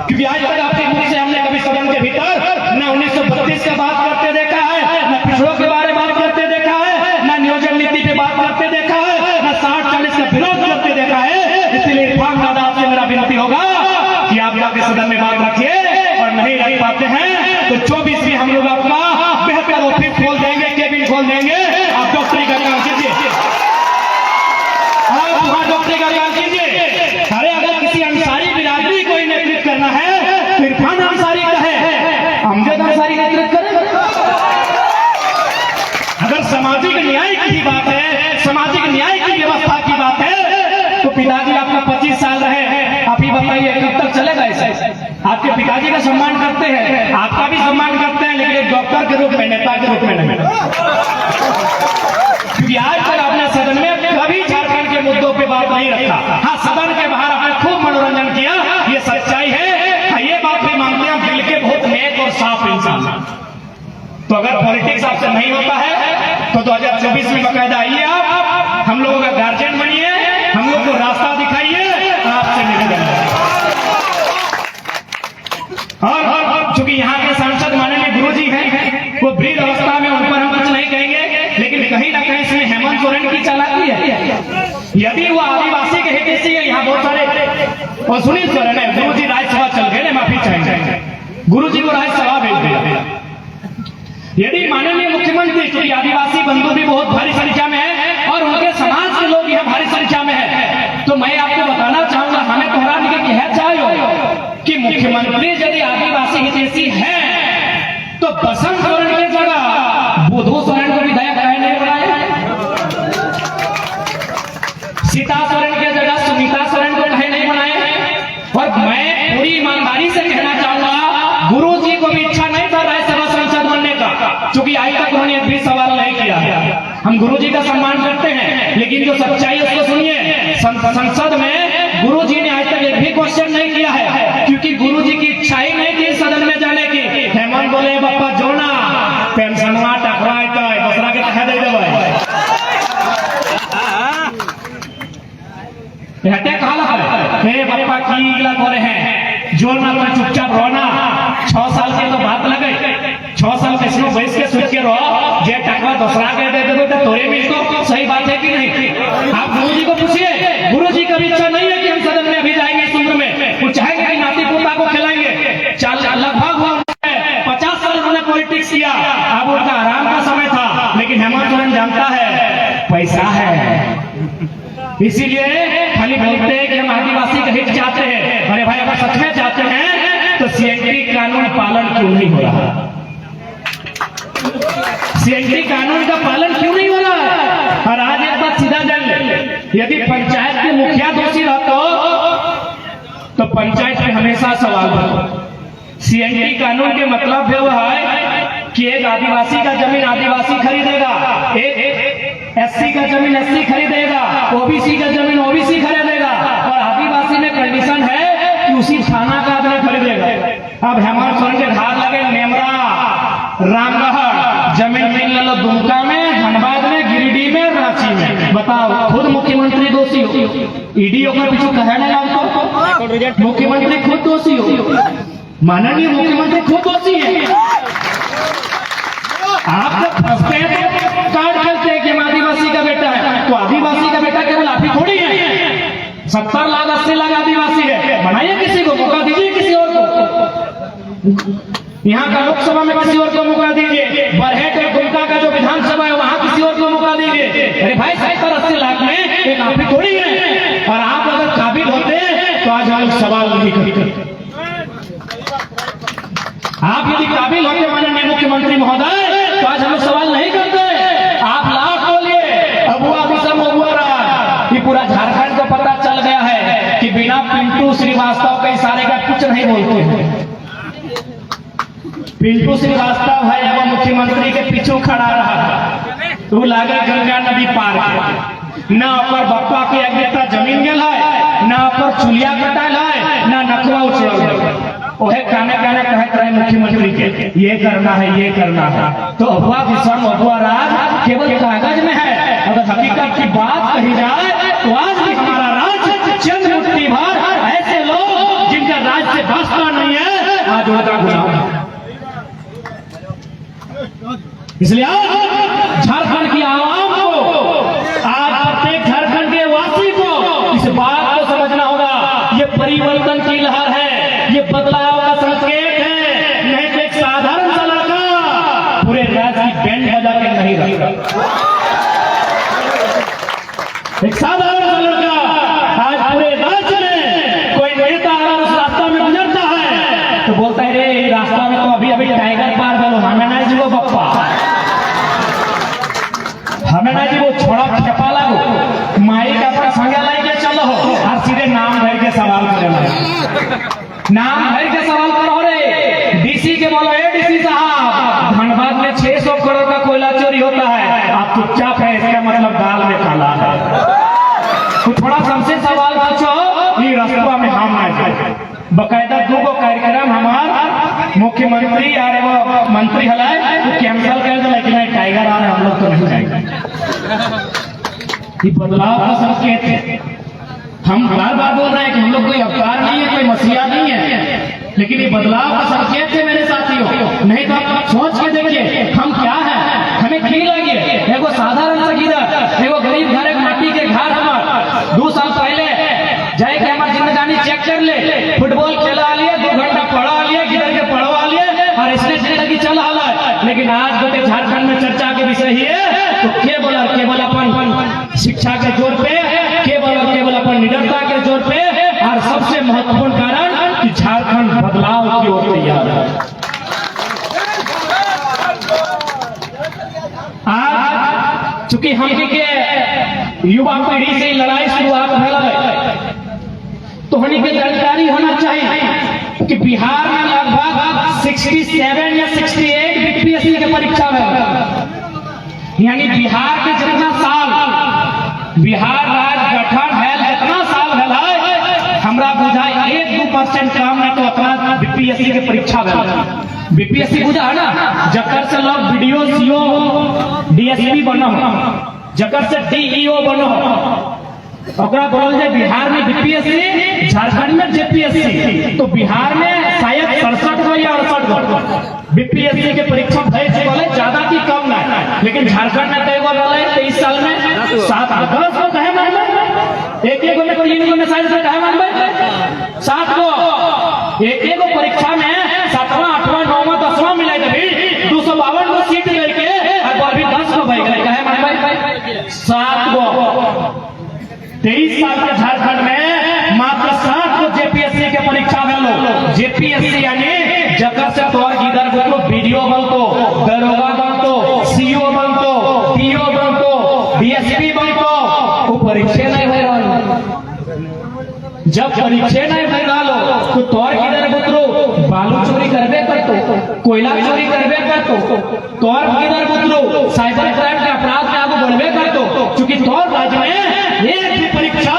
क्योंकि आज तक आपके मुख से हमने कभी सदन के भीतर न 1932 का बात करते देखा है, न पिछड़ों के बारे में बात करते देखा है, न नियोजन नीति पे बात करते देखा है, न 60-40 का विरोध करते देखा है। इसलिए इरफान दादा आपसे मेरा विनती होगा कि आप जाके सदन में बात रखिए, और नहीं रख पाते हैं तो 24 में हम लोग आपका बेहतर ऑफिस खोल देंगे, केबिन खोल देंगे। आप डॉक्टरी का काम कीजिए, आप वहां डॉक्टरी का काम कीजिए। अरे अगर किसी अंसारी बिरादरी को नेतृत्व करना है तो इरफान अंसारी का है, अमजद अंसारी नेतृत्व करें। अगर सामाजिक न्याय की बात है, सामाजिक न्याय की व्यवस्था की बात है, तो पिताजी आपका 25 साल रहे, आप ही बताइए कब तक चलेगा ऐसे? आपके पिताजी का सम्मान करते हैं, आपका भी सम्मान करते हैं, लेकिन डॉक्टर के रूप में, नेता के रूप में नहीं। क्योंकि आज तक आपने सदन में कभी झारखंड के मुद्दों पे बात नहीं रखा। हाँ, सदन के बाहर आपने खूब मनोरंजन किया, ये सच्चाई है। ये बात भी मानते हैं दिल के बहुत नेक और साफ इंसान। तो अगर पॉलिटिक्स आपसे नहीं होता है तो 2024 में बकायदा आइए, आप हम लोगों का गार्जियन बनिए, हम लोग को रास्ता दिखाइए, आपसे निवेदन है। और चूंकि यहाँ के सांसद माननीय गुरुजी हैं, वो वृद्ध अवस्था में, उन पर हम कुछ नहीं कहेंगे, लेकिन कहीं ना कहीं इसमें हेमंत सोरेन की चालाकी है। यदि वो आदिवासी के हितैषी है, यहाँ बहुत सारे, और सुनील सोरेन है, गुरुजी राज्यसभा चल गए, माफी चाहिए, गुरुजी को राज्यसभा भेज दिया। यदि माननीय मुख्यमंत्री, क्योंकि आदिवासी बंधु भी बहुत भारी संख्या में है और उनके समाज के लोग यहाँ भारी संख्या में है, तो मैं आपको बताना चाहूंगा, हमें तोहरा के कह चाहिए कि मुख्यमंत्री यदि आदिवासी हितैषी है तो बसंत सोरेन की जगह बुधू सोरेन को विधायक कहे नहीं बनाए, सीता सोरेन की जगह सुनीता सोरेन को कहे नहीं बनाए। और मैं पूरी ईमानदारी से कहना चाहूंगा, गुरुजी को भी इच्छा नहीं था राज्यसभा सांसद बनने का, क्योंकि आज तक उन्होंने एक भी सवाल नहीं किया। हम गुरुजी का सम्मान करते हैं, लेकिन जो सच्चाई उसको सुनिए। संसद में गुरुजी ने आज तक एक भी क्वेश्चन नहीं किया है, क्योंकि गुरुजी की इच्छा ही नहीं थी सदन में जाने की। हेमंत बोले बप्पा जोना पेंशनवा टकरा दूसरा के कहा दे देवे, हे बप्पा की गिला करे हैं, जोर ना चुपचाप रोना। 6 साल की तो बात लगे, 6 साल किसको बैठ के सोच के रहो, जे टकवा दूसरा के दे देवे तो तोरे में इसको सही बात है कि नहीं? आप गुरुजी को पूछिए, गुरुजी की भी इच्छा नहीं है कि हम सदन में अभी जाएंगे इस उम्र में, वो चाहेंगे कि नाती पोता को खिलाएंगे। लगभग 50 साल उन्होंने पॉलिटिक्स किया, अब उनका आराम का समय था, लेकिन हेमंत सोरेन जानता है पैसा है, इसीलिए खाली बोलते हैं कि हम आदिवासी का हित चाहते हैं। अरे भाई, अगर सच में चाहते हैं तो सीएनटी कानून पालन क्यों नहीं हो रहा? सीएनटी कानून का पालन क्यों नहीं हो रहा? और आज एक बात सीधा जान ले, यदि पंचायत के मुखिया दोषी रहते तो पंचायत में हमेशा सवाल होता। सीएनटी कानून के मतलब है वो है कि एक आदिवासी का जमीन आदिवासी खरीदेगा, एक एससी का जमीन एससी खरीदेगा, ओबीसी का जमीन ओबीसी खरीदेगा, और आदिवासी में कंडीशन है कि उसी थाना का आदमी खरीदेगा। अब हेमंत सोरेन के धार लगे नेमरा, रामगढ़, जमीन मिल लो दुमका में, धनबाद में, गिरिडीह में, रांची में। बताओ, खुद मुख्यमंत्री दोषी हो, ईडी का पीछू कहे नहीं लगता, मुख्यमंत्री खुद दोषी हो, माननीय मुख्यमंत्री खुद दोषी है। आप जब फंसते हैं तो कार्ड खेलते हैं कि हम आदिवासी का बेटा है, तो आदिवासी का बेटा केवल आप ही थोड़ी है। 70 लाख 80 लाख आदिवासी है, बनाइए किसी को, मौका दीजिए किसी और को। यहाँ का लोकसभा में किसी और को मौका दीजिए, बरहेट और दुमका का जो विधानसभा है वहां किसी और को मौका दीजिए। अरे भाई, 70-80 लाख में एक आप ही थोड़ी है। और आप अगर काबिल होते तो आज हम सवाल नहीं करते। आप यदि काबिल होते माननीय मुख्यमंत्री महोदय, तो आज हम सवाल नहीं करते। आप लाख बोलिए, अबुआ विषम अबुआ राज, ये पूरा झारखंड को पता चल गया है कि बिना पिंटू श्रीवास्तव के इशारे का कुछ नहीं बोलते हैं। पिंटू श्रीवास्तव है वो मुख्यमंत्री के पीछे खड़ा रहा, तो लागे गंगा नदी पार न ओकर बप्पा के अग्रता जमीन गेल है, न ओकर चुलिया कटाल है, न नकवा उछल है। ओहे काने काने कहत रहे मुख्यमंत्री के ये करना है, ये करना है। तो अफवाह विषम अफवाह राज केवल कागज में है, अगर हकीकत की बात कही जाए तो आज भी हमारा राज चंद मुट्ठी भर ऐसे लोग जिनका राज से वास्ता नहीं है, आज उनका गुलाम है। इसलिए झारखंड की आवाम को, आज प्रत्येक झारखंड के वासी को इस बात को समझना होगा, ये परिवर्तन की लहर है, ये बदलाव का संकेत है। नहीं तो एक साधारण सा लड़का पूरे राज्य की बैंड बजा के नहीं रखता। एक साधारण सा लड़का आज पूरे राज्य में कोई नेता अगर उस रास्ता में गुजरता है तो बोलता है, रे रास्ता में तो अभी अभी टाइगर पार करो, हमें ना जी वो बप्पा, हमें ना जी वो छोड़ा खेपा लागो, माई का अपना संगे लाइके चलो और सीधे नाम भर के सवाल करेगा। नाम भर के सवाल करो रे, डीसी के बोलो, ए डीसी साहब रास्ता में हम ना जाए। बकायदा 2 कार्यक्रम हमार मुख्यमंत्री और वो मंत्री हलाए तो कैंसिल कर दे, लेकिन टाइगर आ रहे हम लोग तो नहीं जाएंगे। ये बदलाव का संकेत है। हम बार बार बोल रहे हैं कि हम लोग कोई अवतार नहीं है, कोई मसीहा नहीं है, लेकिन ये बदलाव का संकेत है मेरे साथियों। नहीं तो आप सोच के देखिए हम क्या है, हमें की लगी एगो साधारण सा गिदर, एगो गरीब घर, एक माटी के घर हमार 2 साल पहले जाए के हमारी जिंदगानी चेक कर ले, फुटबॉल खेला लिए, 2 घंटा पढ़ा लिए, गिदर के पढ़वा लिए और इसने जिंदगी चला है। लेकिन आज तो झारखंड में चर्चा के विषय ही है तो केवल और केवल अपन शिक्षा के जोर पे, केवल और केवल अपन निडरता के जोर पे, और सबसे महत्वपूर्ण कारण कि झारखंड बदलाव की ओर तैयार है। आज चूंकि हम के युवा पीढ़ी से लड़ाई शुरुआत है तो हमें के जानकारी होना चाहिए कि बिहार में लगभग 67 या 68 बीपीएससी के परीक्षा में, यानी बिहार के जितना साल बिहार राज्य गठन है, जितना साल है हमरा बुझाए 1-2% काम है तो अपना बीपीएससी के परीक्षा में। बीपीएससी बुझा है ना, जकर से लोग वीडियो सीओ डीएसपी बनो, जकर से डीईओ बनो, ओकरा बोलल जाए बिहार में बीपीएससी, झारखंड में जेपीएससी। तो बिहार में शायद 67 गो या 68 गो बीपीएससी के परीक्षा भय से बोले, ज्यादा की कम ना, लेकिन झारखंड में कई गो बोले 23 साल में 7-10 गो कहे मान में, एक गो में 3 गो में शायद कहे मान में 7 गो, एक गो परीक्षा में 7वां 8वां 9वां 10वां मिला भी 252 गो सीट लेके और अभी 10 गो भाई गए कहे मान भाई 7 गो। 23 साल के झारखंड में मात्र 7 को जेपीएससी के परीक्षा में लो। जेपीएससी यानी जकर से तोर गिदर को वीडियो बनतो, दरोगा बनतो, सीओ बनतो, पीओ बनतो, डीएसपी बनतो, वो परीक्षा नहीं भर रहा। जब परीक्षा नहीं भर रहा तो तोर गिदर बुतरो बालू चोरी करबे करतो, कोयला चोरी करबे करतो, तोर गिदर बुतरो साइबर क्राइम के अपराध में आगे बढ़बे करतो, क्योंकि तोर राज्य में एक भी परीक्षा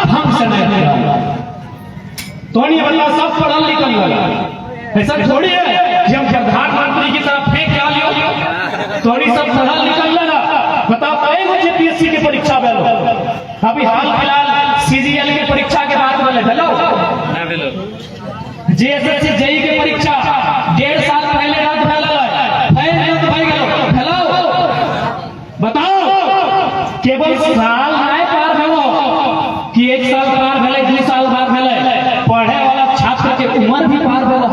हमसे नहीं दे रहा। तो नहीं बल्ला सब पढ़ल लिखल वाला, ऐसा थोड़ी है कि हम प्रधानमंत्री की तरफ फेंक क्या लियो, थोड़ी सब पढ़ल लिखल लगा। बताओ कई गो जेपीएससी की परीक्षा में अभी हाल फिलहाल सीजीएल की परीक्षा के बाद वाले भेलो, जेएसएससी जेई की परीक्षा 1.5 साल पहले रद्द भेलो। बताओ केवल साल नहीं पार भेलो कि 1 साल पार भेले, 2 साल पार भेले, पढ़े वाला छात्र के उम्र भी पार भेलो।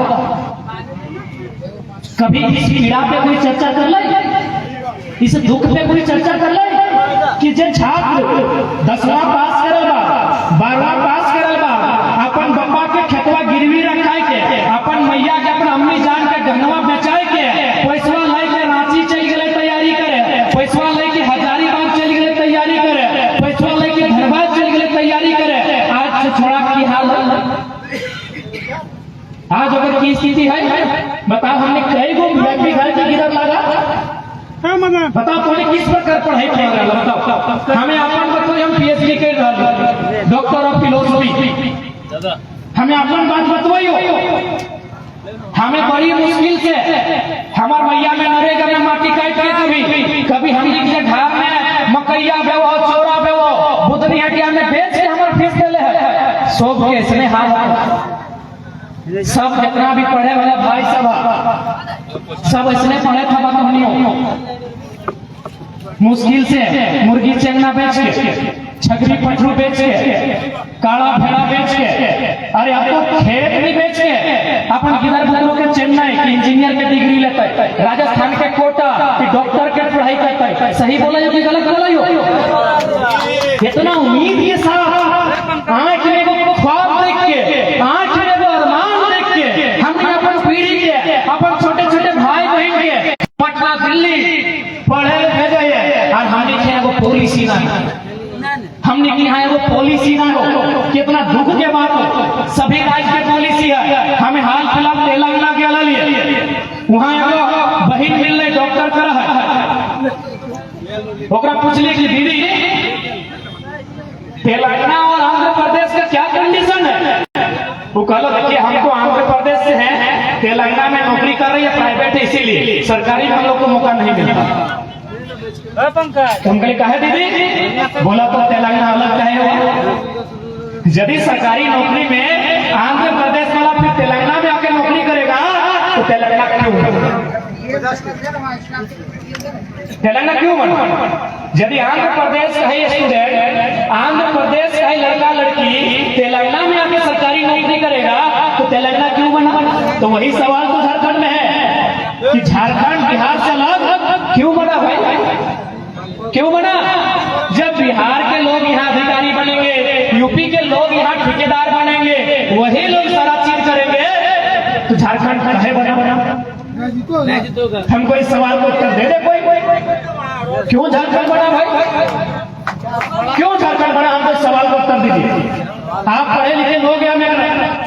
कभी इस पीड़ा पे कोई चर्चा कर ले, इस दुख पे कोई चर्चा कर ले कि जो छात्र 10वां पास करल बा, 12वां पास करल बा, अपन बप्पा के खेतवा गिरवी रखाई के, अपन मैया के अपन अम्मी जान के गहनवा बेचाई के, पैसवा लेके रांची चल गए तैयारी करे, पैसवा लेके हजारीबाग चल गए तैयारी करे, पैसवा लेके धनबाद चल गए तैयारी करे। आज से छोड़ा की हाल है, आज अगर की स्थिति है बताओ, हमने कई गो व्यक्ति घर की गिरफ्त लगा, बताओ तोने किस प्रकार पढ़ाई कर रहा है, बताओ हमें अपन बताओ, हम पीएचडी कर रहा है, डॉक्टर ऑफ फिलोसफी, हमें अपन बात बतवाइयो। हमें बड़ी मुश्किल से हमार मैया में नरेगा में माटी काट के कभी हम के घर में मकैया बेवो, चोरा बेवो, बुधनी हटिया में बेच के हमार फीस देले है। सब के इसने हाथ सब जितना भी पढ़े वाला भाई सब इसने पढ़े था बतौनियों, मुश्किल से मुर्गी चेंगना बेच के, छगरी पटरू बेच के, काला भेड़ा बेच के, अरे अब तो खेत भी बेच के अपन गिदर बुतरों के चेन्नई की इंजीनियर के डिग्री लेता है, राजस्थान के कोटा की डॉक्टर के पढ़ाई करता है। सही बोला हो कि गलत बोला हो? इतना उम्मीद के साथ आंख में वो ख्वाब देख के, आंख में वो अरमान देख के हमने अपन पीढ़ी के, अपन छोटे छोटे भाई बहन के पटना दिल्ली पढ़े भेजे है, और हमने किया वो पॉलिसी ना, हमने किया है वो पॉलिसी ना हो। कितना दुख के बात हो, सभी राज्य की पॉलिसी है। हमें हाल फिलहाल तेलंगाना के अला लिए वहां एगो बहन मिल रही डॉक्टर कर है, ओकरा पूछली कि दीदी तेलंगाना और आंध्र प्रदेश का क्या कंडीशन है, वो कहलो देखिए हमको आंध्र प्रदेश से है, तेलंगाना में नौकरी कर रही है प्राइवेट है, इसीलिए सरकारी में हम लोग को मौका नहीं मिलता। पंकज हम कहे कहे दीदी, बोला तो तेलंगाना अलग कहे हुआ। यदि सरकारी नौकरी में आंध्र प्रदेश वाला फिर तेलंगाना में आके नौकरी करेगा तो तेलंगाना क्यों बना? तेलंगाना क्यों बना? यदि आंध्र प्रदेश का ही स्टूडेंट, आंध्र प्रदेश का ही लड़का लड़की तेलंगाना में आके सरकारी नौकरी करेगा तो तेलंगाना क्यों बना? तो वही सवाल तो झारखंड में है कि झारखंड बिहार से अलग क्यों बना भाई? क्यों बना? जब बिहार के लोग यहाँ अधिकारी बनेंगे, यूपी के लोग यहाँ ठेकेदार बनेंगे, वही लोग सारा चीज करेंगे, तो झारखंड काहे बना? हमको इस सवाल को उत्तर दे दे कोई। क्यों झारखंड बना भाई? क्यों झारखंड बना? हमको इस सवाल को उत्तर दीजिए। आप पढ़े लिखे लोग या मैं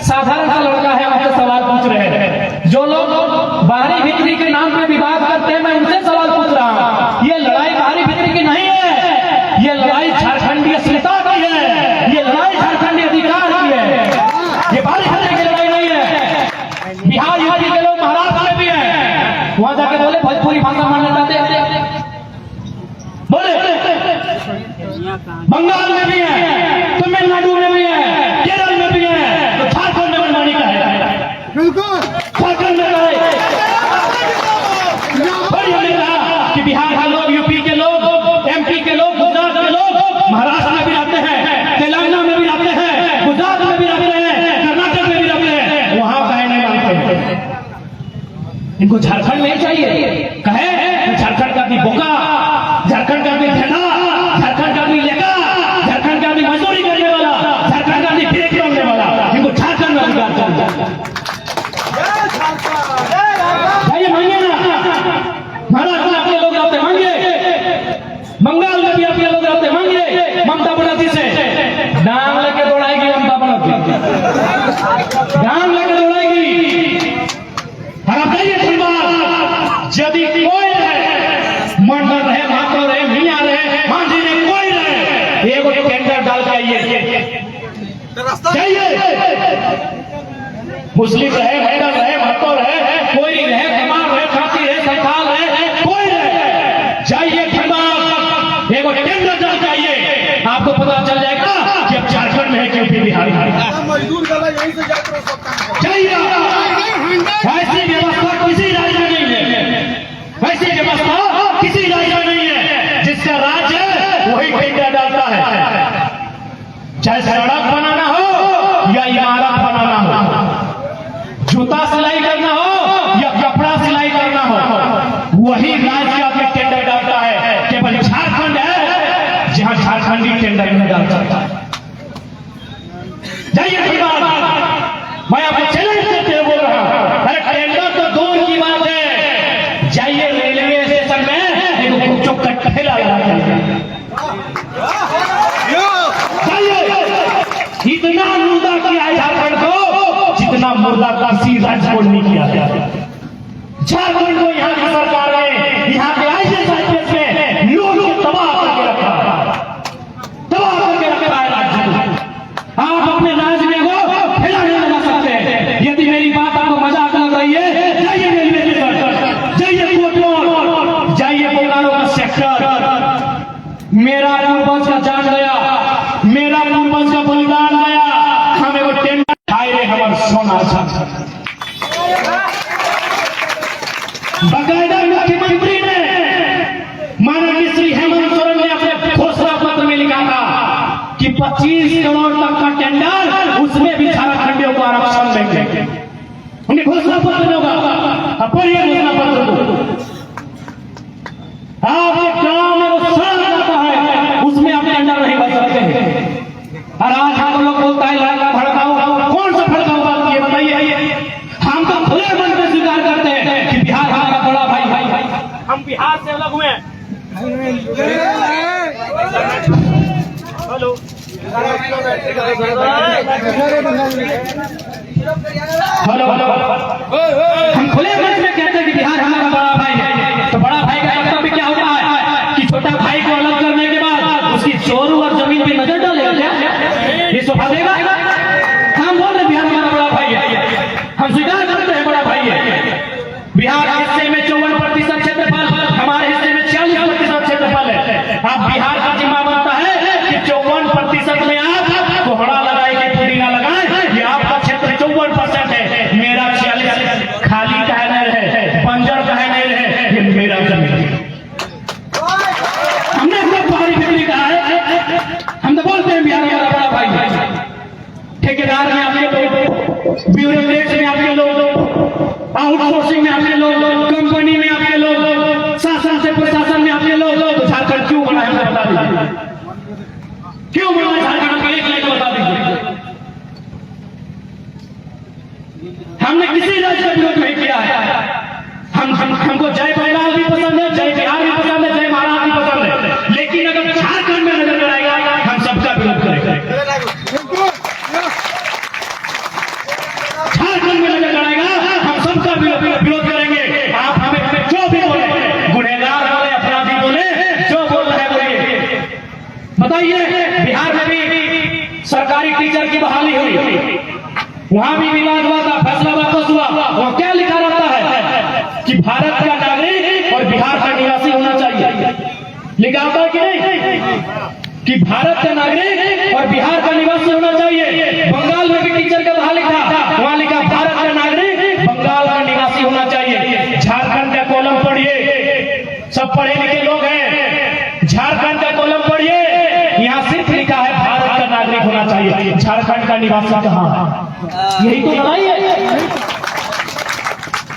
साधारण सा लड़का है, आपसे सवाल पूछ रहे हैं। जो लोग बाहरी भीतरी के नाम पे विवाद करते हैं, मैं उनसे सवाल पूछ रहा हूँ। ये लड़ाई बाहरी भीतरी की नहीं है, ये लड़ाई झारखंडी अस्मिता की है, ये लड़ाई झारखंडी अधिकार की है। ये बाहरी भीतरी की लड़ाई नहीं है। बिहार यूपी के लोग महाराष्ट्र में भी है, वहां जाके बोले भोजपुरी भाषा मान्यता दे, बोले बंगाल में भी है, तमिलनाडु में भी है, केरल में भी है, तो झारखंड में मनमानी का है। बिल्कुल झारखंड में है। बड़ी हमने कहा कि बिहार के लोग, यूपी के लोग, एमपी के लोग, गुजरात के लोग महाराष्ट्र में भी रहते हैं, तेलंगाना में भी रहते हैं, गुजरात में भी रहते हैं, कर्नाटक में भी रहते हैं, वहां कहे नहीं मानते। इनको झारखंड में ही चाहिए। कहे झारखंड का भी बोका, झारखंड का भी ठंडा, झारखंड का भी लेका, झारखंड का भी मजदूरी करने वाला, झारखंड का भी ब्रेक तोड़ने वाला, इनको झारखंड में अधिकार चाहिए। भाई मांगे ना, महाराष्ट्र में आपके लोग आते मांगे, बंगाल में भी आपके लोग आते मांगे, ममता बनर्जी से डांग लेके दौड़ाएगी ममता बनर्जी, डांग लेके दौड़ाएगी। और आप जाइए धनबाद, यदि कोई रहे, मंडल रहे, मातो रहे, मियाँ रहे, मांझी रहे, कोई रहे, एगो टेंडर डाल के आइए, मुस्लिम रहे, मंडल रहे, मातो रहे, कोई रहे, कमार रहे, खाती रहे, संथाल रहे, कोई रहे, जाइए धनबाद, एगो टेंडर डाल के आइए, आपको पता चल जाएगा कि अब झारखंड में है क्योंकि बिहार में मजदूर गला यहीं से जाकर चाहिए। ऐसी व्यवस्था किसी राज्य में नहीं है, ऐसी व्यवस्था किसी राज्य में नहीं है। जिसका राज्य है वही टेंडर डालता है, चाहे सड़क बनाना हो या इमारत बनाना हो, जूता सिलाई करना हो या कपड़ा सिलाई करना हो, वही राज्य आपके टेंडर डालता है। केवल झारखंड है जहां झारखंडी टेंडर नहीं डाल सकता। जाइए मैं आपको चैलेंज करते हुए बोल रहा हूं, अरे टेंडर तो दूर की बात है, जाइए रेलवे स्टेशन में जो ठेला लगाते हैं, जाइए, इतना मुर्दा किया है झारखंड को जितना मुर्दा किसी राज्य को नहीं किया गया। झारखंड को यहाँ की सरकार ने, यहाँ के IAS में लोगों को तबाह करके रखा है, तबाह करके रखा है राज्य को। आप अपने राज्य में वो ठेला नहीं लगा सकते। यदि मेरी बात आपको मजाक लग रही है, जाइए रेलवे स्टेशन, जाइए कोटरोड, जाइए बोकारो का सेक्टर। मेरा पूर्वज का जान गया, मेरा पूर्वज का बलिदान गया, हमें वो टेंडर खाए रे हमारे सोना था। बकायदा मुख्यमंत्री ने, माननीय श्री हेमंत सोरेन ने अपने घोषणा पत्र में लिखा था कि 25 करोड़ तक का टेंडर, उसमें भी झारखंडियों को आरक्षण देंगे। उन्हें घोषणा पत्र में होगा, अब पढ़िए घोषणा पत्र को। आपके गांव में वो सड़क जाता है, उसमें आप टेंडर नहीं बन सकते। और आज हम लोग बोलता है लड़का भड़काओ, कौन सा भड़काओ बात ये बताइए। हम तो खुले मन से स्वीकार करते हैं कि बिहार हमारा बड़ा भाई, हम बिहार से अलग हुए। हेलो, हम खुले मन में कहते हैं कि बिहार हमारा बड़ा भाई है। तो बड़ा भाई का कर्तव्य क्या होता है कि छोटा भाई को अलग करने के बाद उसकी चोरू और जमीन पे नजर डालेगा क्या? ये शोभा देगा? हम बोल रहे बिहार हमारा बड़ा क्यों बना झारखंड का एक लाइन बता दीजिए। हमने किसी राज्य का विरोध नहीं किया है। हमको जय बंगाल भी पसंद है, जय बिहार भी पसंद है, जय महाराष्ट्र भी पसंद है, लेकिन अगर झारखंड में नजर आएगा हम सबका विरोध करेंगे। झारखंड में नजर आएगा हम सबका विरोध करेंगे। आप हमें जो भी बोले, गुनहगार बोले, अपराधी बोले, जो बोल रहे हैं बोलिए। बताइए, बिहार में भी सरकारी टीचर की बहाली हुई, वहां भी विवाद हुआ था, फैसला वापस हुआ। वहां क्या लिखा रहता है कि भारत का नागरिक और बिहार का निवासी होना चाहिए। लिखा होता है कि नहीं कि भारत का नागरिक और बिहार का निवासी होना चाहिए। बंगाल में भी टीचर का बहाली था, वहां लिखा भारत का नागरिक, बंगाल का निवासी होना चाहिए। झारखंड का कॉलम पढ़िए, सब पढ़े लिखे लोग हैं, झारखंड का कॉलम पढ़िए, यहाँ सिर्फ लिखा है भारत का नागरिक होना चाहिए। झारखंड का निवासी कहाँ है? यही तो लड़ाई है,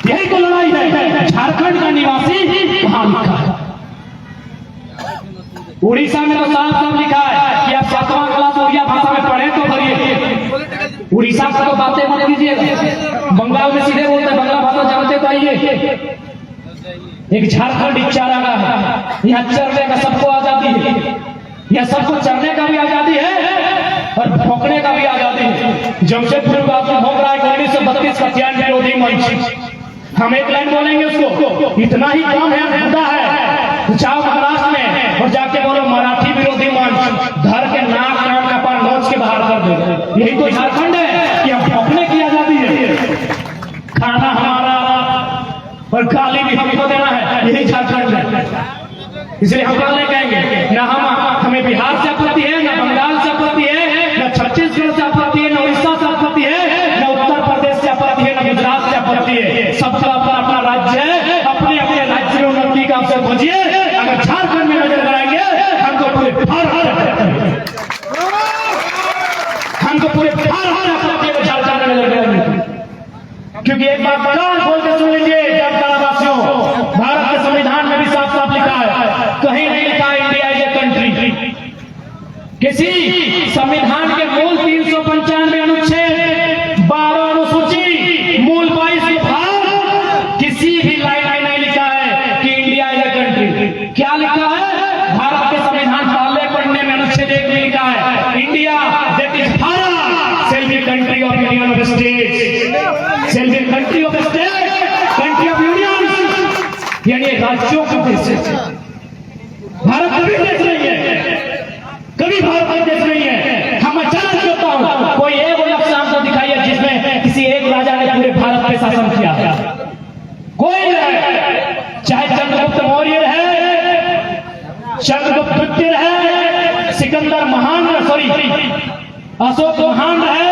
यही तो लड़ाई है। झारखंड का निवासी कहाँ लिखा है? उड़ीसा में तो साफ साफ लिखा है कि आप 7वां क्लास उड़िया भाषा में पढ़े तो करिए। उड़ीसा से तो बातें मत कीजिए, बंगाल में सीधे बोलते हैं, बंगला भाषा जानते तो आइए। एक झारखंड इच्छा रहा है, यहाँ चरने का सबको आजादी है, यहाँ सबको चरने का भी आजादी है और भोंकने का भी आजादी है। जमशेदपुर में आपको भोंक रहा है 1932 का ज्ञान विरोधी मंच। हम एक लाइन बोलेंगे उसको, इतना ही कम है, मुद्दा है। जाओ महाराष्ट्र में और जाके बोलो मराठी विरोधी मंच, धर के नाक कान का पान नोच के बाहर कर दो। यही तो झारखंड है कि हम भोंकने की आजादी है, खाना हमारा और गाली भी हमको देना है। यही झारखंड है। इसलिए हम नहीं कहेंगे ना हमें बिहार से आपत्ति है, ना बंगाल से आपत्ति है, ना छत्तीसगढ़ से आपत्ति है, ना उड़ीसा से आपत्ति है, ना उत्तर प्रदेश से आपत्ति है, ना गुजरात से आपत्ति है। सबका अपना अपना राज्य है, अपने अपने राज्य में उन्नति का अवसर खोजिए। अगर झारखंड में नजर लगाएंगे हमको पूरे झारखंड में नजर लगाएंगे। क्योंकि एक बात कान खोल के सुन लीजिए वासियों, भारत के संविधान में भी साफ साफ लिखा है, कहीं नहीं लिखा है इंडिया इज ए कंट्री। किसी संविधान के मूल 395 अनुच्छेद, 12 अनुसूची, मूल 22 भाग, किसी भी लाइन में नहीं लिखा है कि इंडिया इज ए कंट्री। क्या लिखा है? भारत के संविधान पहले पढ़ने में अनुच्छेद 1 में लिखा है, India that is Bharat shall be country of union of states, shall be country of state, country of union, यानी राज्यों का देश है। भारत कभी देश नहीं है, कभी भारत का देश नहीं है। हम चैलेंज करता हूं, कोई एक नक्शा हमको दिखाइए जिसमें किसी एक राजा ने पूरे भारत पे शासन किया। कोई है, चाहे चंद्रगुप्त मौर्य है, चंद्रगुप्त द्वितीय है, सिकंदर महान, अशोक महान रहे,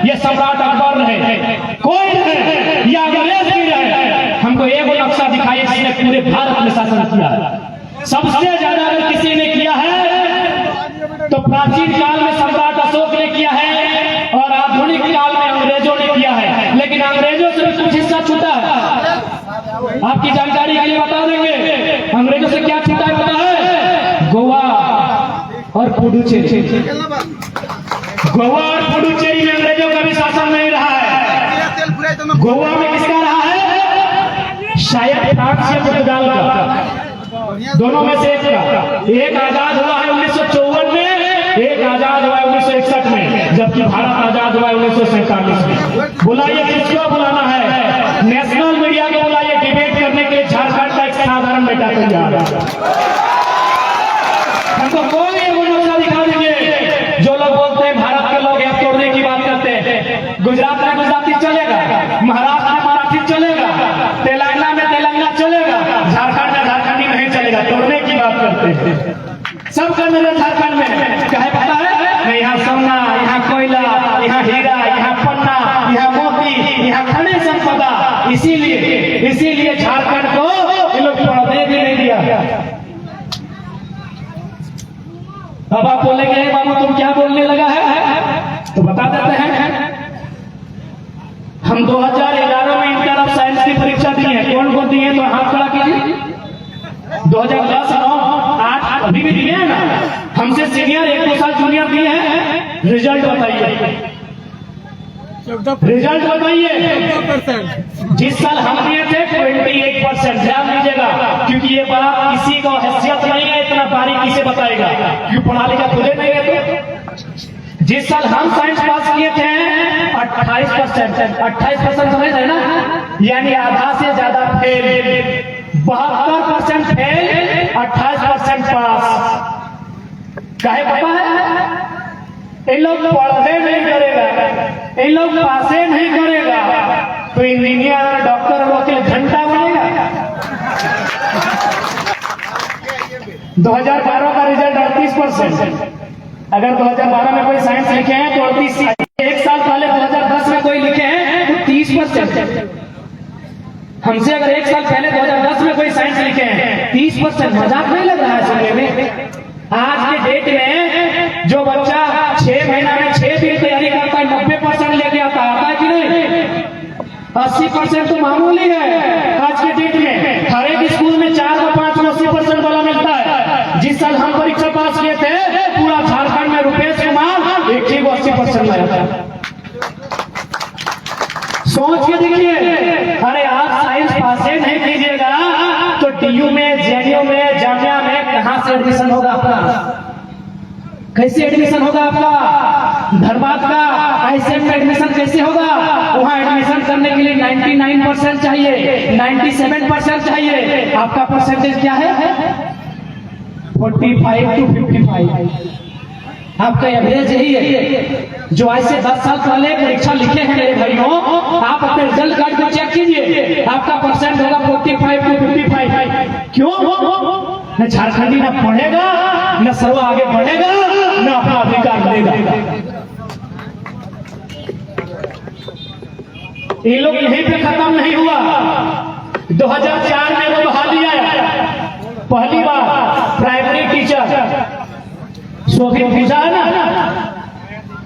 ये सम्राट अकबर रहे, कोई रहे या अंग्रेज भी रहे, हमको एक नक्शा दिखाइए जिसने पूरे भारत में शासन किया है। सबसे ज्यादा अगर किसी ने किया है तो प्राचीन काल में सम्राट अशोक ने किया है और आधुनिक काल में अंग्रेजों ने किया है। लेकिन अंग्रेजों से भी कुछ हिस्सा छूटा है, आपकी जानकारी के लिए बता देंगे। अंग्रेजों से क्या छूटा है पता है? गोवा और पुडुचेरी। गोवा और पुडुचेरी में अंग्रेजों का भी शासन नहीं रहा है। गोवा में किसका रहा है? शायद फ्रांस या पुर्तगाल का, दोनों में से एक का। एक आजाद हुआ है 1954 में, एक आजाद हुआ है 1961 में, जबकि भारत आजाद हुआ है 1947 में। बुलाइए, किसको बुलाना है? नेशनल मीडिया को बुलाइए, डिबेट करने के लिए झारखंड का एक साधारण बेटा तैयार है। हमको कोई नक्शा दिखा दीजिए। जो लोग बोलते हैं भारत के लोग ऐप तोड़ने की बात करते हैं, गुजरात में गुजराती चलेगा, महाराष्ट्र में मराठी चलेगा, तेलंगाना में तेलंगाना चलेगा, झारखंड में झारखंडी नहीं चलेगा। तोड़ने की बात करते हैं, सब करने में झारखंड में कहे पता है नहीं, यहाँ सोना, यहाँ कोयला, यहाँ हीरा, यहाँ पन्ना, यहाँ मोती, यहाँ खनिज संपदा। इसीलिए झारखंड को इन लोग पढ़ने भी नहीं दिया। अब आप बोलेंगे बाबू तुम क्या बोलने लगा है, तो बता देते हैं। हम 2011 में इंटर ऑफ साइंस की परीक्षा दी है। कौन कौन दी है तो हाथ खड़ा कीजिए। 2010, 9, 8 अभी भी दिए हैं ना। हमसे सीनियर 1-2 साल जूनियर दिए हैं, रिजल्ट बताइए, रिजल्ट बताइए। जिस साल हम दिए थे 28%, ध्यान दीजिएगा, क्योंकि ये बात किसी को हैसियत नहीं है इतना बारीकी से बताएगा, क्यों पढ़ा लिखा खुदे नहीं है। जिस साल हम साइंस पास किए थे 28%, 28% समझ रहे ना, यानी आधा से ज्यादा फेल, 72% फेल, 28% पास। काहे पता है? इन लोग पढ़े नहीं करेगा, इन लोग पासे नहीं करेगा तो इंजीनियर, डॉक्टर, वकील घंटा बनेगा। 2012 का रिजल्ट 38%। अगर 2012 में कोई साइंस लिखे हैं तो 38, एक साल पहले 2010 में कोई लिखे हैं तो 30%। हमसे अगर एक साल पहले 2010 में कोई साइंस लिखे हैं 30%, मजाक नहीं लग रहा है सुनने में? आज के डेट में जो बच्चा 6 महीना में 6 दिन तैयारी करता है 90% लेके आता है कि नहीं? 80% तो मामूली है आज के डेट में। हर एक स्कूल में 4 और 5 में 80% वाला मिलता है। जिस साल हम परीक्षा पास किए थे पूरा झारखंड में रुपेश कुमार एक ही 80% लाया था। सोच के देखिए, अरे आप साइंस पासे नहीं कीजिएगा तो DU में, JNU में, जामिया में कहां से एडमिशन होगा आपका? कैसे एडमिशन होगा आपका? धनबाद का ISEM में एडमिशन कैसे होगा? वहां एडमिशन करने के लिए 99% चाहिए, 97% चाहिए। आपका परसेंटेज क्या है? 45 to 55। आपका एवरेज यही है। जो आज से 10 साल पहले परीक्षा लिखे हैं मेरे भाइयों, आप अपने रिजल्ट कार्ड को चेक कीजिए, आपका परसेंट होगा 45 to 55। क्यों? न झारखंडी न पढ़ेगा, न सर्व आगे बढ़ेगा, न अपना अधिकार लेगा। ये लोग यहीं पे खत्म नहीं हुआ। 2004 में वो बहाली आया, पहली बार प्राइमरी टीचर शोभित पूजा है ना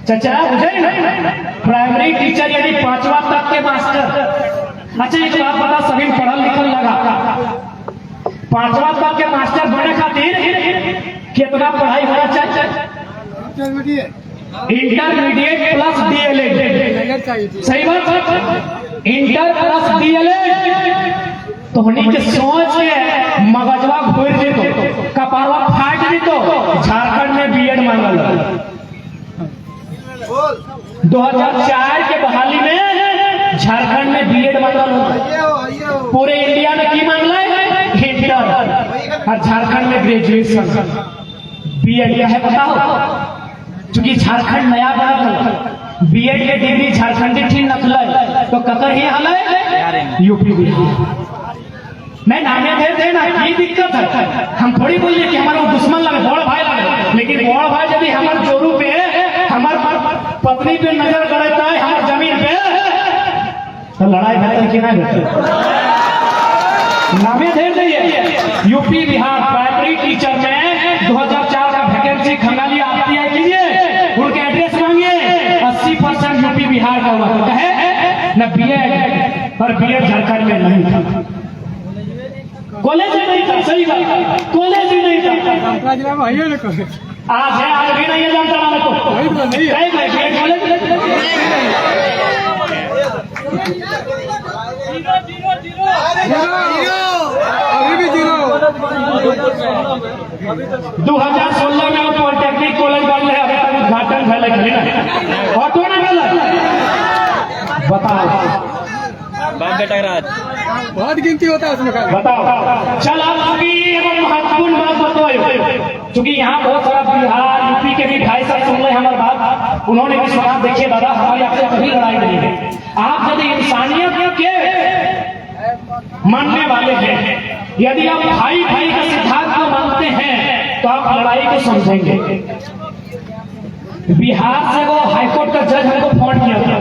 चाचा, बुझे ना? प्राइमरी टीचर यानी 5वां तक के मास्टर। अच्छा एक बात बता, सभी पढ़ल लिखल लगा, 5वां तक के मास्टर बने खातिर कितना पढ़ाई होना चाहिए? Intermediate plus DLED। सही बात, इंटर प्लस DLED। तो होनी के सोच के मगजवा घोर देतो, कपारवा फाट देतो, झारखंड में बीएड मांगल। 2004 के बहाली में झारखंड में बीएड मांगल। पूरे इंडिया में की मांगल? इंटर, और झारखंड में ग्रेजुएशन। बीएड क्या है बताओ? क्योंकि झारखंड नया बना, बीएड के डिग्री झारखंडी ठीक नखल तो कतर ही हल यूपी बिहार। मैं नामे दे देना की दिक्कत है, हम थोड़ी बोलिए कि हमारा दुश्मन लगे, बड़ भाई लगे, लेकिन बड़ भाई यदि हमारे जोरू पे, हमारे पत्नी पे नजर गड़ता है, हमारे जमीन पे, तो लड़ाई बेहतर कि नहीं बेहतर? नामे दे दिए। यूपी बिहार प्राइमरी टीचर में 2004 का वैकेंसी खंगाली आती है कीजिए, उनके एड्रेस मांगिए। 80% यूपी बिहार का हुआ है न बीएड, और बीएड झारखंड में नहीं था, कॉलेज ही नहीं था। सही बात, कॉलेज ही नहीं था। आज है, आज भी नहीं है, जानता ना तो अभी भी 2016 में पॉलिटेक्निक कॉलेज बन है, अभी तक उद्घाटन है, ऑटो ना मिला। बताओ बाप बेटा राज बहुत गिनती होता है उसमें। बताओ चल, आप महत्वपूर्ण बात बताओ, क्योंकि यहाँ बहुत सारा बिहार यूपी के भी भाई साहब सुन रहे हैं हमारी बात, उन्होंने भी सुना। देखिए दादा, हमारी आपसे कभी लड़ाई नहीं है। आप यदि इंसानियत के मानने वाले हैं, यदि आप भाई भाई का सिद्धांत को मानते हैं तो आप लड़ाई को समझेंगे। बिहार से वो हाईकोर्ट का जज हमको फोन किया था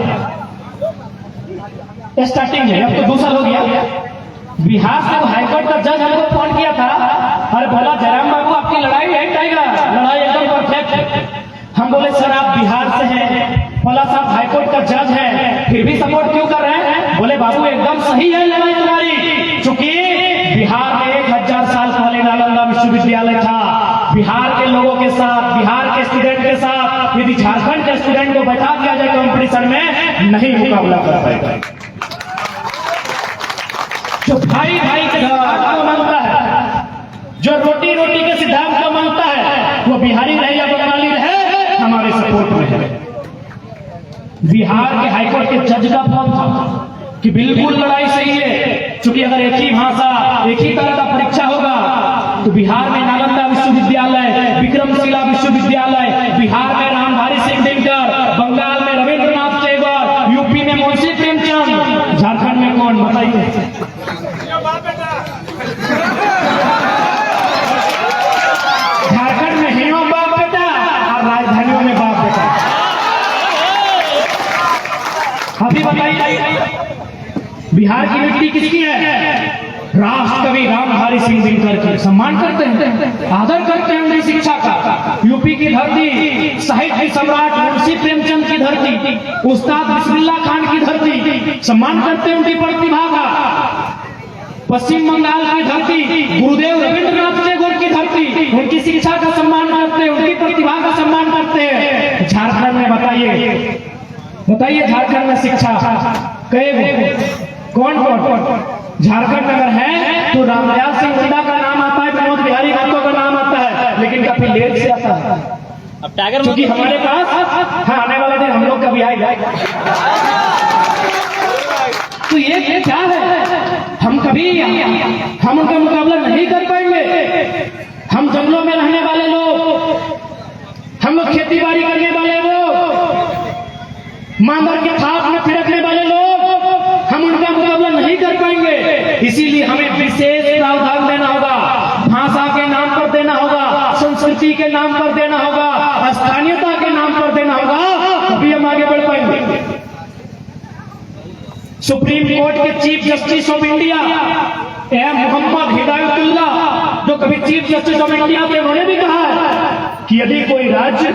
स्टार्टिंग में, अब तो 2 साल हो गया। बिहार से हाईकोर्ट का जज हमको फोन किया था, अरे बोला जयराम बाबू आपकी लड़ाई है टाइगर, लड़ाई एकदम परफेक्ट। हम बोले सर आप बिहार से हैं, बोला साहब हाईकोर्ट का जज है, फिर भी सपोर्ट क्यों कर रहे हैं? बोले बाबू एकदम सही है लड़ाई तुम्हारी, चूंकि बिहार में 1000 साल पहले नालंदा विश्वविद्यालय था, बिहार के लोगों के साथ स्टूडेंट के साथ यदि झारखंड के स्टूडेंट को बैठा दिया जाए कंपटीशन में, नहीं मुकाबला कर पाएगा। जो भाई भाई के सिद्धांत को मानता है, जो रोटी रोटी के सिद्धांत को मानता है, वो बिहारी रहे या बंगाली रहे, हमारे सपोर्ट में है। बिहार के हाईकोर्ट के जज का फॉर्म था कि बिल्कुल लड़ाई सही है, क्योंकि अगर एक ही भाषा एक ही तरह का परीक्षा होगा तो बिहार में नालंदा विश्वविद्यालय, विक्रमशिला विश्वविद्यालय, बिहार में रामधारी सिंह दिनकर, बंगाल में रविंद्रनाथ टैगोर, यूपी में मुंशी प्रेमचंद, झारखंड में कौन बताइए? झारखंड में हियो बाप बेटा और राजधानियों में बाप बेटा। अभी बताइए बिहार की मिट्टी किसकी है? राष्ट्र कवि रामधारी सिंह दिनकर की। सम्मान करते हैं, आदर करते हैं उनकी शिक्षा का। यूपी की धरती, साहित्य सम्राट मुंशी प्रेमचंद की धरती, उस्ताद बिस्मिल्लाह खान की धरती, सम्मान करते हैं उनकी प्रतिभा का। पश्चिम बंगाल की धरती, गुरुदेव रविंद्रनाथ टैगोर की धरती, उनकी शिक्षा का सम्मान करते हैं, उनकी प्रतिभा का सम्मान करते हैं। झारखंड में बताइए झारखंड में शिक्षा कौन झारखंड में अगर है तो रामदयाल सिंह हुड्डा का नाम आता है, विनोद बिहारी महतो का नाम आता है, लेकिन काफी लेट से आता है। अब टाइगर क्योंकि हमारे पास आने वाले दिन हम लोग का भी आएगा। तो ये क्या है? हम उनका मुकाबला नहीं कर पाएंगे। हम जंगलों में रहने वाले लोग, हम लोग खेती बाड़ी करने वाले लोग, मांदर के खाप में फिरकने वाले लोग, हम उनका मुकाबला नहीं कर पाएंगे। इसीलिए हमें विशेष प्रावधान देना होगा, भाषा के नाम पर देना होगा, संस्कृति के नाम पर देना होगा, स्थानीयता के नाम पर देना होगा, तभी हम आगे बढ़ पाएंगे। सुप्रीम कोर्ट के chief justice of India Mohammad Hidayatullah, जो कभी चीफ जस्टिस ऑफ इंडिया थे, उन्होंने भी कहा है कि यदि कोई राज्य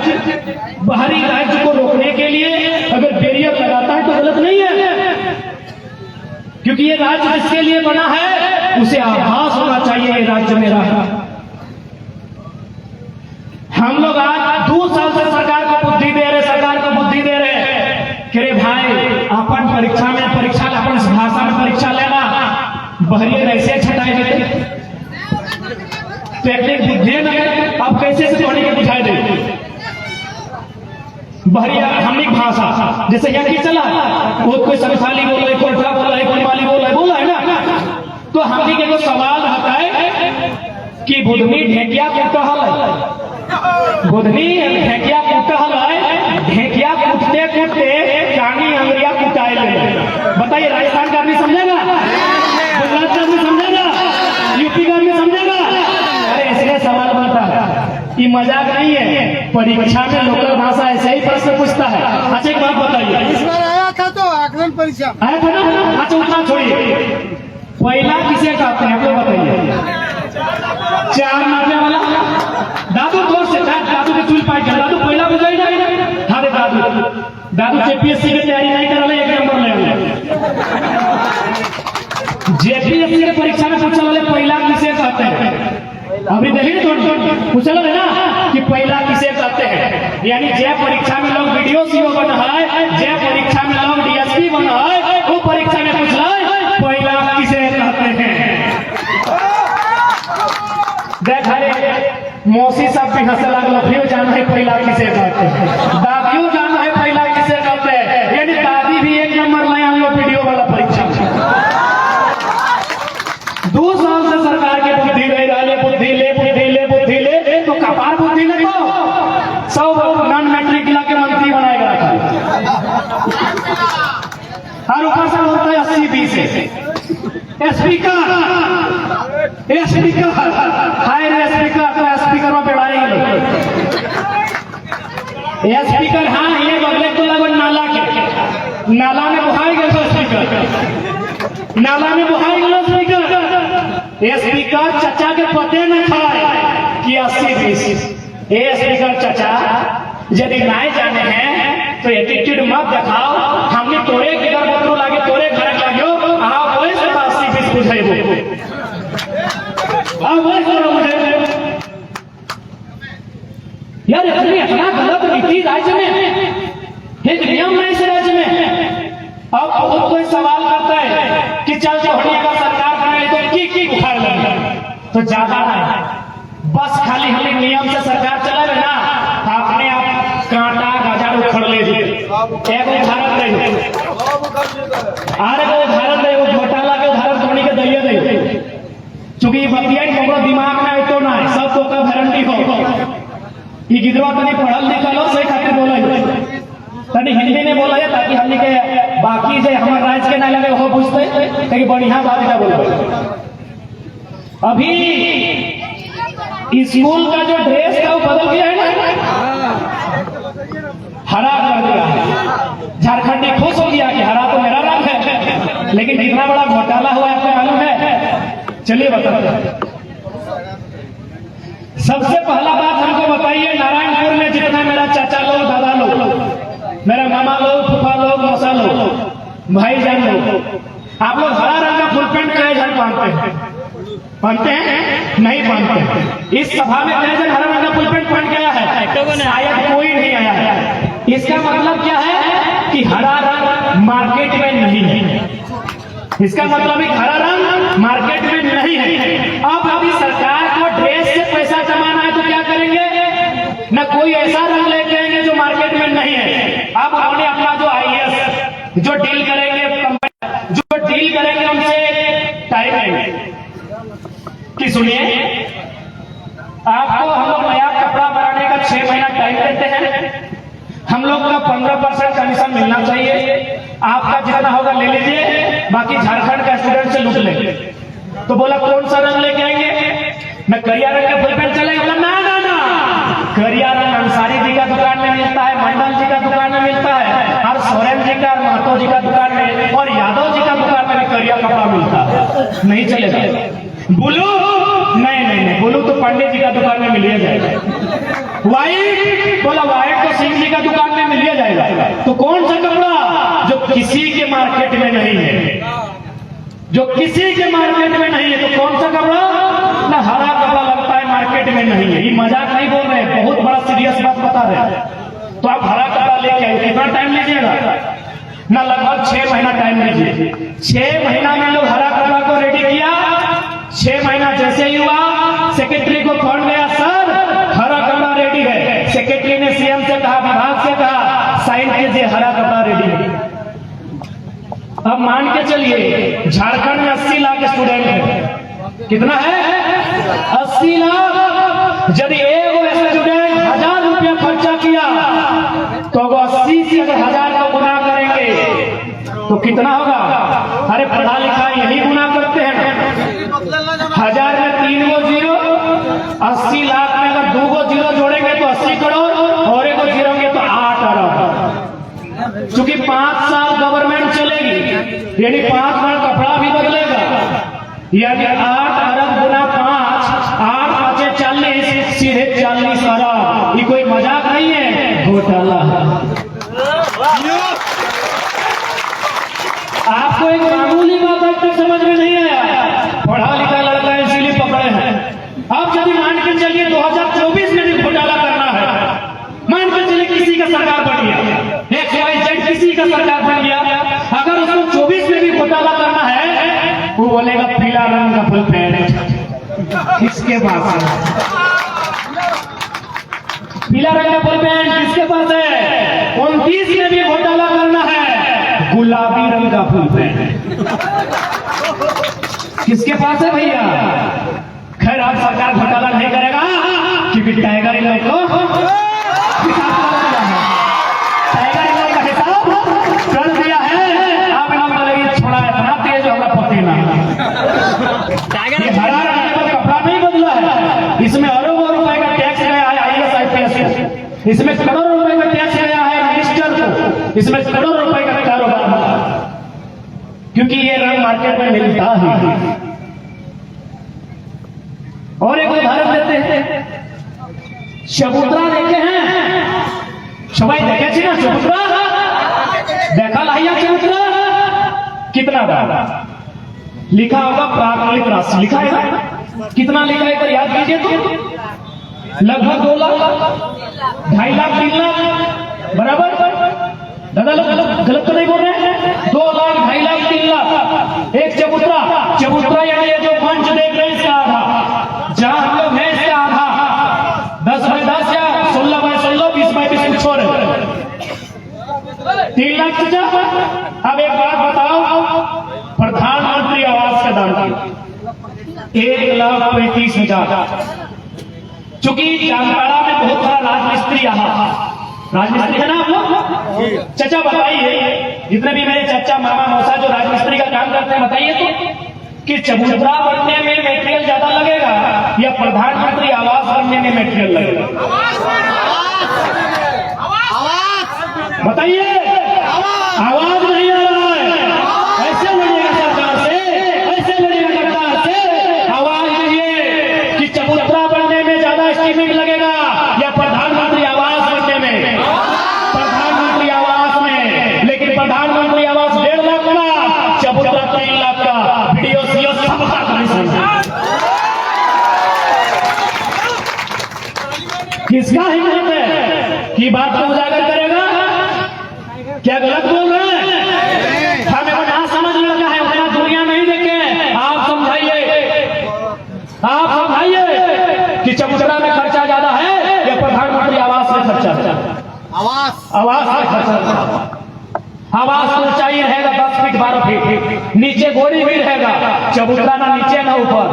बाहरी राज्य को रोकने के लिए अगर बैरियर लगाता है तो गलत नहीं है, क्योंकि ये राज्य जिसके लिए बना है उसे आभास होना चाहिए ये राज्य मेरा है। हम लोग आज 2 साल से सरकार को बुद्धि दे रहे कि रे भाई अपन परीक्षा अपन भाषा में परीक्षा लेना, बहरियर ऐसे छटाई देते टेक्निक बुद्धि न, अब कैसे से पढ़ने के बुझाई दे बहरिया हमनी भाषा। जैसे यहाँ की चला वो कोई संथाली बोल रहे, कोई बोल रहे, कोई माली बोला है ना, तो हमनी के सवाल रहता है कि बुधनी ढेकिया कुटहल है, बुधनी ढेकिया कुटहल है, ढेकिया कूटते कूटते कानी अंगरिया कुटाए ले। बताइए राजस्थान का आदमी समझेगा? गुजरात का आदमी समझेगा? यूपी का आदमी समझेगा? अरे इसलिए सवाल बनता है, ये मजाक नहीं है। परीक्षा में लोकल भाषा ऐसे ही प्रश्न पूछता है। अच्छा एक बात बताइए, इस बार आया था तो आकलन परीक्षा आया था ना? अच्छा उतना छोड़िए, पहला किसे कहते हैं आप लोग बताइए? 4 मारने वाला दादू जोर से दादू के चूल पाई दादू पहला बुझाई जाए। हाँ दादू जेपीएससी की तैयारी नहीं कर रहे, 1 नंबर ले जेपीएससी के परीक्षा में पूछने वाले पहला किसे कहते हैं? अभी देखिए पूछल है ना कि पहला किसे कहते हैं, यानी जय परीक्षा में लोग वीडियो सीओ बना है, जय परीक्षा में लोग डीएसपी बना है, वो परीक्षा में पूछला पहला किसे कहते हैं। देख मौसी सब भी हंसे लगल, फिर जाना है पहला किसे कहते हैं, दादियों जाना है पहला किसे कहते हैं, यानी दादी भी 1 नंबर ले आन लो वीडियो वाला परीक्षा में। 2 साल से सरकार के बुद्धि ले तो कपार बुद्धि ले तो सब नॉन मैट्रिक के मंत्री बनाएगा और ऊपर से होता है 80-20 स्पीकर हाय रे स्पीकर तो स्पीकर में बैठाएंगे स्पीकर। हाँ ये बगले तो लगभग नाला में बुहाएगा स्पीकर, नाला में बुहाएगा स्पीकर चचा के पते न खाए कि 80-20। स्पीकर चचा यदि नाए जाने हैं तो एटीट्यूड मत दिखाओ, हमने तोरे घर बतरू लागे तोरे घर लाग्यो आप वही से 80-20 बुझेबो अब वही करो मुझे यार। इतनी इतना गलत नीति राज्य में, एक नियम है इस राज्य में। अब बहुत कोई सवाल करता है कि चल जोड़िए का सरकार बनाए तो की उखाड़ लगे, तो ज्यादा है बस खाली हमें नियम से सरकार चलावे ना, अपने आप कांटा गजार उखड़ ले दे। एक उदाहरण दे, आरे को उदाहरण दे, वो घोटाला के उदाहरण थोड़ी के दैया दे, चूंकि बतिया हमरो दिमाग में आई तो ना सब तो का गारंटी हो कि गिदवा तनी पढ़ल लिखल हो सही खातिर बोले तनी हिंदी में बोला है ताकि हमनी के बाकी जे हमार राज्य के ना लगे हो बुझते कि बढ़िया बात का बोलबे। अभी स्कूल का जो ड्रेस था वो बदल गया है ना, हरा कर दिया है। झारखंडी खुश हो गया कि हरा तो मेरा रंग है, लेकिन इतना बड़ा घोटाला हुआ है आपको मालूम है? चलिए बताते। सबसे पहला बात हमको बताइए, नारायणपुर में जितना मेरा चाचा लोग, दादा लोग, मेरा मामा लोग, फूफा लोग, मौसा लोग, भाईजान लोग, आप लोग हरा रंग का फुल पैंट कई जन पहनते हैं? नहीं पहनते। इस सभा में कई जन हरा रंग का फुल पैंट पहन के आया है? शायद कोई नहीं आया है। इसका मतलब क्या है कि हरा रंग मार्केट में नहीं है। इसका मतलब हरा रंग मार्केट में नहीं है। अब अभी सरकार को ड्रेस से पैसा कमाना है तो क्या करेंगे? न कोई ऐसा रंग लेके आएंगे जो मार्केट में नहीं है। अब उन्होंने अपना जो IAS जो डील करेंगे उनसे टाइम लेंगे कि सुनिए, आपको हम लोग नया कपड़ा बनाने का 6 महीना टाइम देते हैं, हम लोग का 15% कमीशन मिलना चाहिए, आपका जितना होगा ले लीजिए, बाकी झारखंड का स्टूडेंट से लूट लेंगे। तो बोला कौन सा रंग लेके आएंगे? मैं करिया रंग का फुल पैंट चलेगा? बोला ना ना ना, करिया रंग अंसारी जी का दुकान में मिलता है, मंडल जी का दुकान में मिलता है, और सोरेन जी का, महतो जी का दुकान में, और यादव जी का दुकान में भी करिया कपड़ा मिलता है। नहीं चलेगा। ब्लू नहीं, ब्लू तो पंडित जी का दुकान में मिलिए जाएगा। व्हाइट बोला व्हाइट तो सिंह जी का दुकान में मिलिए जाएगा। तो कौन सा कपड़ा जो किसी के मार्केट में नहीं है, जो किसी के मार्केट में नहीं है, तो कौन सा कपड़ा? ना हरा कपड़ा लगता है मार्केट में नहीं है। ये मजाक नहीं बोल रहे, बहुत बड़ा सीरियस बात बता रहे हैं। तो आप हरा कपड़ा लेके आए, कितना टाइम लीजिएगा? ना लगभग 6 महीना टाइम लीजिए। 6 महीना में लोग हरा कपड़ा को रेडी किया। 6 महीना जैसे ही हुआ, सेक्रेटरी को फोन गया, सर हरा कपड़ा रेडी है। सेक्रेटरी ने CM से कहा, विभाग से कहा, साइन कीजिए, हरा कपड़ा रेडी है। अब मान के चलिए झारखंड में 80 लाख स्टूडेंट है। कितना है? 80 लाख। यदि एक स्टूडेंट 1000 रुपया खर्चा किया तो 80 से अगर 1000 को गुना करेंगे तो कितना होगा? अरे पढ़ा लिखा यही गुना करते हैं। 1000 में 3 गो जीरो, 80 लाख में अगर 2 गो जीरो जोड़ेंगे तो 80 करोड़, और 1 गो जीरोगे तो 8 अरब। चूंकि 5 साल गवर्नमेंट चलेगी, यानी 5 बार कपड़ा भी बदलेगा, यानी 8 अरब गुना 5, 8 5 40, सीधे 40 अरब। ये कोई मजाक नहीं है, घोटाला है। आपको एक मामूली बात अब तक समझ में नहीं आया, पढ़ा लिखा लड़का है इसीलिए पकड़े हैं। अब यदि मान के चलिए 2024 में भी घोटाला करना है, मान के चलिए किसी का सरकार बन गया, XYZ किसी का सरकार बन गया, अगर उसको 24 में भी घोटाला करना है, वो बोलेगा पीला रंग का फुल पैंट किसके पास है? पीला रंग का फुल पैंट किसके पास है? 29 में भी घोटाला करना है, गुलाबी रंग का फुल पैंट किसके पास है भैया? खैर अब सरकार घोटाला नहीं करेगा क्योंकि टाइगर इन लोग को टाइगर इन लोग का हिसाब कर दिया है। आप इन लोग बोलेंगे छोड़ा इतना तेज होगा पसीना। ये हरा रंग का कपड़ा नहीं बदला है, इसमें अरबों रुपए का टैक्स गया है IAS IPS, इसमें करोड़ों रुपए का टैक्स गया है मिनिस्टर को, इसमें करोड़ों रुपए का कारोबार हुआ, क्योंकि ये रंग मार्केट में मिलता है। और एक उदाहरण देते हैं, चबूतरा देखे हैं? सबाई देखे ना चबूतरा? देखा लाइया चबूतरा? कितना बार लिखा होगा? प्राकृतिक राशि लिखा है ना? कितना लिखा है पर याद कीजिए तो लगभग 2 लाख, 2.5 लाख, 3 लाख बराबर। दादा लोग गलत तो नहीं बोल रहे हैं? 2 लाख, 2.5 लाख, 3 लाख एक चबूतरा। चबूतरा यानी ये जो मंच देख रहे हैं इसका आधा, जहां हम लोग हैं इसका आधा, 10 बाय 10 या 16 बाय 16, 20 बाय 20 कुछ और 3 लाख चचा। अब एक बात बताओ, प्रधानमंत्री आवास का दाम 1,35,000। चूंकि जामताड़ा में बहुत सारा राजमिस्त्री राजमिस्त्री है ना आप लोग? चचा बताइए, जितने भी मेरे चाचा मामा मौसा जो राजमिस्त्री का काम करते हैं, बताइए तो कि चबूतरा बनने में मेटेरियल ज्यादा लगेगा या प्रधानमंत्री आवास बनने में मेटेरियल लगेगा? बताइए। आवाज नहीं आ रहा है। ऐसे लड़िएगा सरकार से, ऐसे लड़िएगा सरकार से। आवाज दीजिए कि चबूतरा बनने में ज्यादा एस्टीमेट लगेगा या प्रधानमंत्री आवास बनने में? प्रधानमंत्री आवास में। लेकिन प्रधानमंत्री आवास 1.5 लाख का, चबूतरा 3 लाख का। वीडियो सीओ सबका कमीशन किसका हिम्मत है कि बात को उजागर करेगा? क्या गलत बोल रहे हैं? हमें को जहां समझ लगा है उतना दुनिया नहीं देखे। आप समझाइए, आप समझाइए कि चबूतरा में खर्चा ज्यादा है या प्रधानमंत्री आवास में खर्चा ज्यादा? आवास में खर्चा। आवास तो ऊंचाई रहेगा 10 फीट 12 फीट, नीचे गोरी भी रहेगा। चबूतरा ना नीचे ना ऊपर,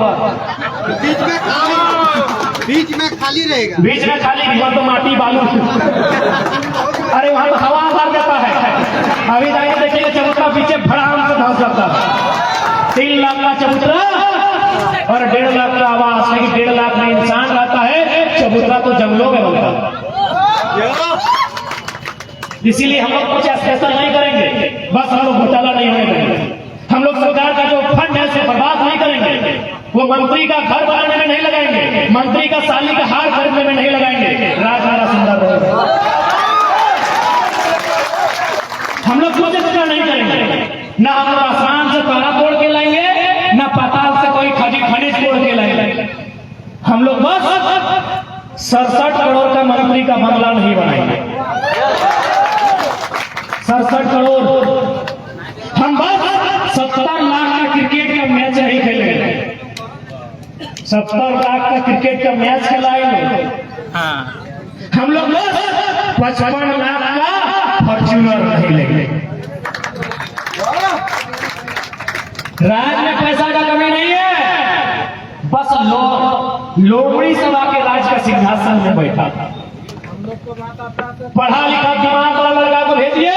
बीच में खाली रहेगा। बीच में खाली, वहां तो माटी बालू। अरे वहां तो हवा मार देता है। अभी जाके देखिए चबूतरा पीछे भड़ाम से धंस जाता है। 3 लाख का चबूतरा और 1.5 लाख का आवास। लेकिन 1.5 लाख में इंसान रहता है, चबूतरा तो जंगलों में बनता है। इसीलिए हम लोग कुछ स्पेशल नहीं करेंगे। बस हम लोग घोटाला नहीं होने देंगे। हम लोग सरकार का जो फंड है उसे बर्बाद नहीं करेंगे। वो मंत्री का घर बनाने में नहीं लगाएंगे, मंत्री का साली का हार खरीदने में नहीं लगाएंगे। राज हमारा सुंदर रहेगा। हम लोग कुछ ऐसा नहीं करेंगे। ना हम लोग आसमान से तारा तोड़ के लाएंगे, ना पाताल से कोई खनिज तोड़ के लाएंगे। हम लोग बस 67 करोड़ का मंत्री का बंगला नहीं बनाएंगे। 67 करोड़। हम बस 70 लाख का क्रिकेट का मैच नहीं खेलेंगे। 70 लाख का क्रिकेट का मैच खेलाएंगे। हम लोग 55 लाख का फॉर्च्यूनर नहीं लेंगे। राज में पैसा का कमी नहीं है। बस लोमड़ी सभा के राज का सिंहासन में बैठा था। पढ़ा लिखा दिमाग वाला लड़का को भेजिए,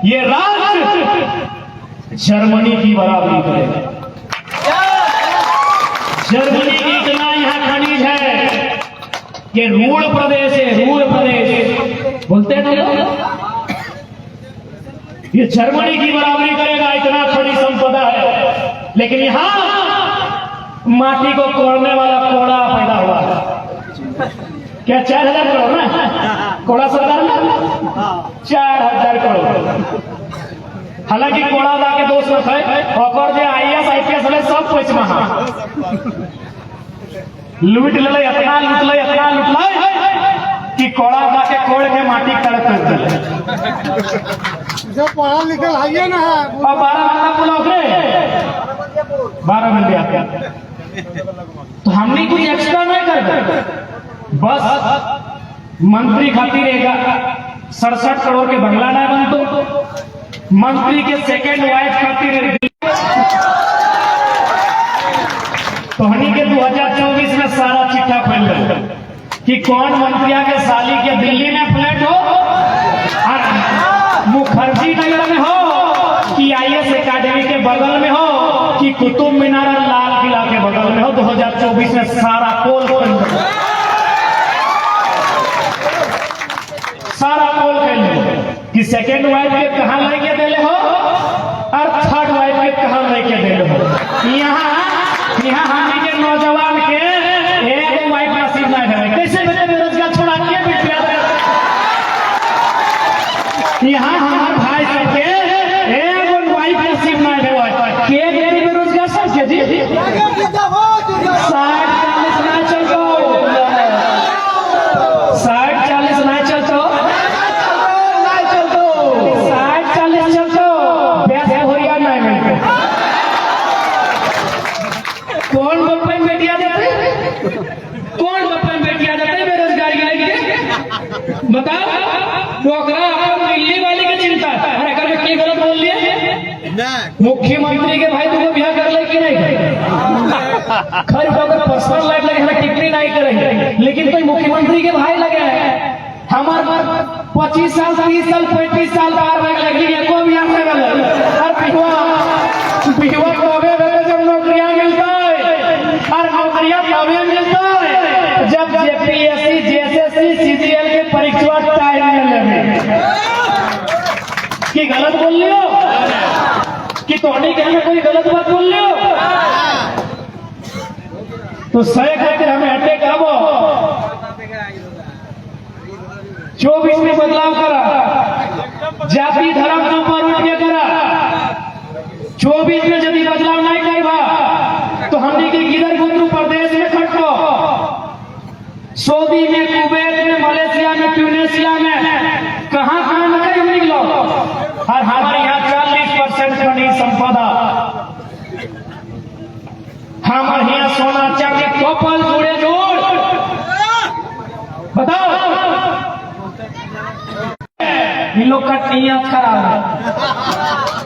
ये राज जर्मनी की बराबरी करेगा। जर्मनी की इतना यहाँ खनिज है, ये रूढ़ प्रदेश है, रूढ़ प्रदेश बोलते हैं ना। ये जर्मनी की बराबरी करेगा, इतना खनिज संपदा है। लेकिन यहाँ माटी को कोड़ने वाला कोड़ा पैदा हुआ है। क्या 4,000 करोड़ ना कोड़ा सरकार में? 4,000 करोड़। हालांकि कोड़ा ला के दोस्त है और जो IAS IPS वाले सब पैसा लूट ले, इतना लूट ले, इतना लूट ले कि कोड़ा ला के कोड़ के माटी कड़क कर दे। जो पढ़ा लिखा है ना, और 12 घंटा पुला उतरे, 12 घंटे आते। तो हमने कुछ एक्स्ट्रा नहीं कर, बस मंत्री खातिर 67 करोड़ के बंगला ना बनतो, मंत्री के सेकेंड वाइफ खातिर तोहनी के 2024 में सारा चिट्ठा फैल रहा कि कौन मंत्रिया के साली के दिल्ली में फ्लैट हो, और मुखर्जी नगर में हो कि IAS एकेडमी के बगल में हो कि कुतुब मीनार और लाल किला के बगल में हो। 2024 में सारा पोल कि सेकेंड वाइफ के कहां लेके देले हो और थर्ड वाइफ के कहां लेके देले हो। यहाँ हमने के नौजवान के एक वाइफ नसीब ना है। कैसे बने बेरोजगार छोड़ा के बिटिया? यहाँ हमारे भाई सबके एक वाइफ नसीब ना है। के बेरोजगार सबके जी 60-40 ना चल तो अकरा अपन दिल्ली वाली की चिंता है। अरे अगर मैं गलत बोल लिए मुख्यमंत्री के भाई तुमको ब्याह कर ले कि नहीं खैर अगर पर्सनल लाइफ लगे हमें टिप्पणी नहीं करेंगे, लेकिन कोई मुख्यमंत्री के भाई लगे हैं हमारे 25 साल 30 साल 35 साल पार बैग लगी एको ब्याह कर और बिहवा तबे जब नौकरियां मिलता है और नौकरियां तबे मिलता है जब जेपीएससी जेएसएससी सीजीएल के परीक्षा टाइम में लगे। कि गलत बोल लियो कि तोहनी कहने कोई गलत बात बोल लियो तो सही खातिर हमें हटे काबो 24 में बदलाव करा, जाति धर्म के ऊपर उठ के करा। 24 में यदि बदलाव नहीं करवा तो हमने के किधर गुजरू प्रदेश में खटको, सऊदी में, कुवैत में, मलेशिया में, ट्यूनेशिया में, कहां कहां नहीं हम निकलो। और हमारे यहाँ 40% खनिज संपदा, हमारे यहाँ सोना चांदी कपल जोड़े जोड़। बताओ इन लोग का नियत खराब है।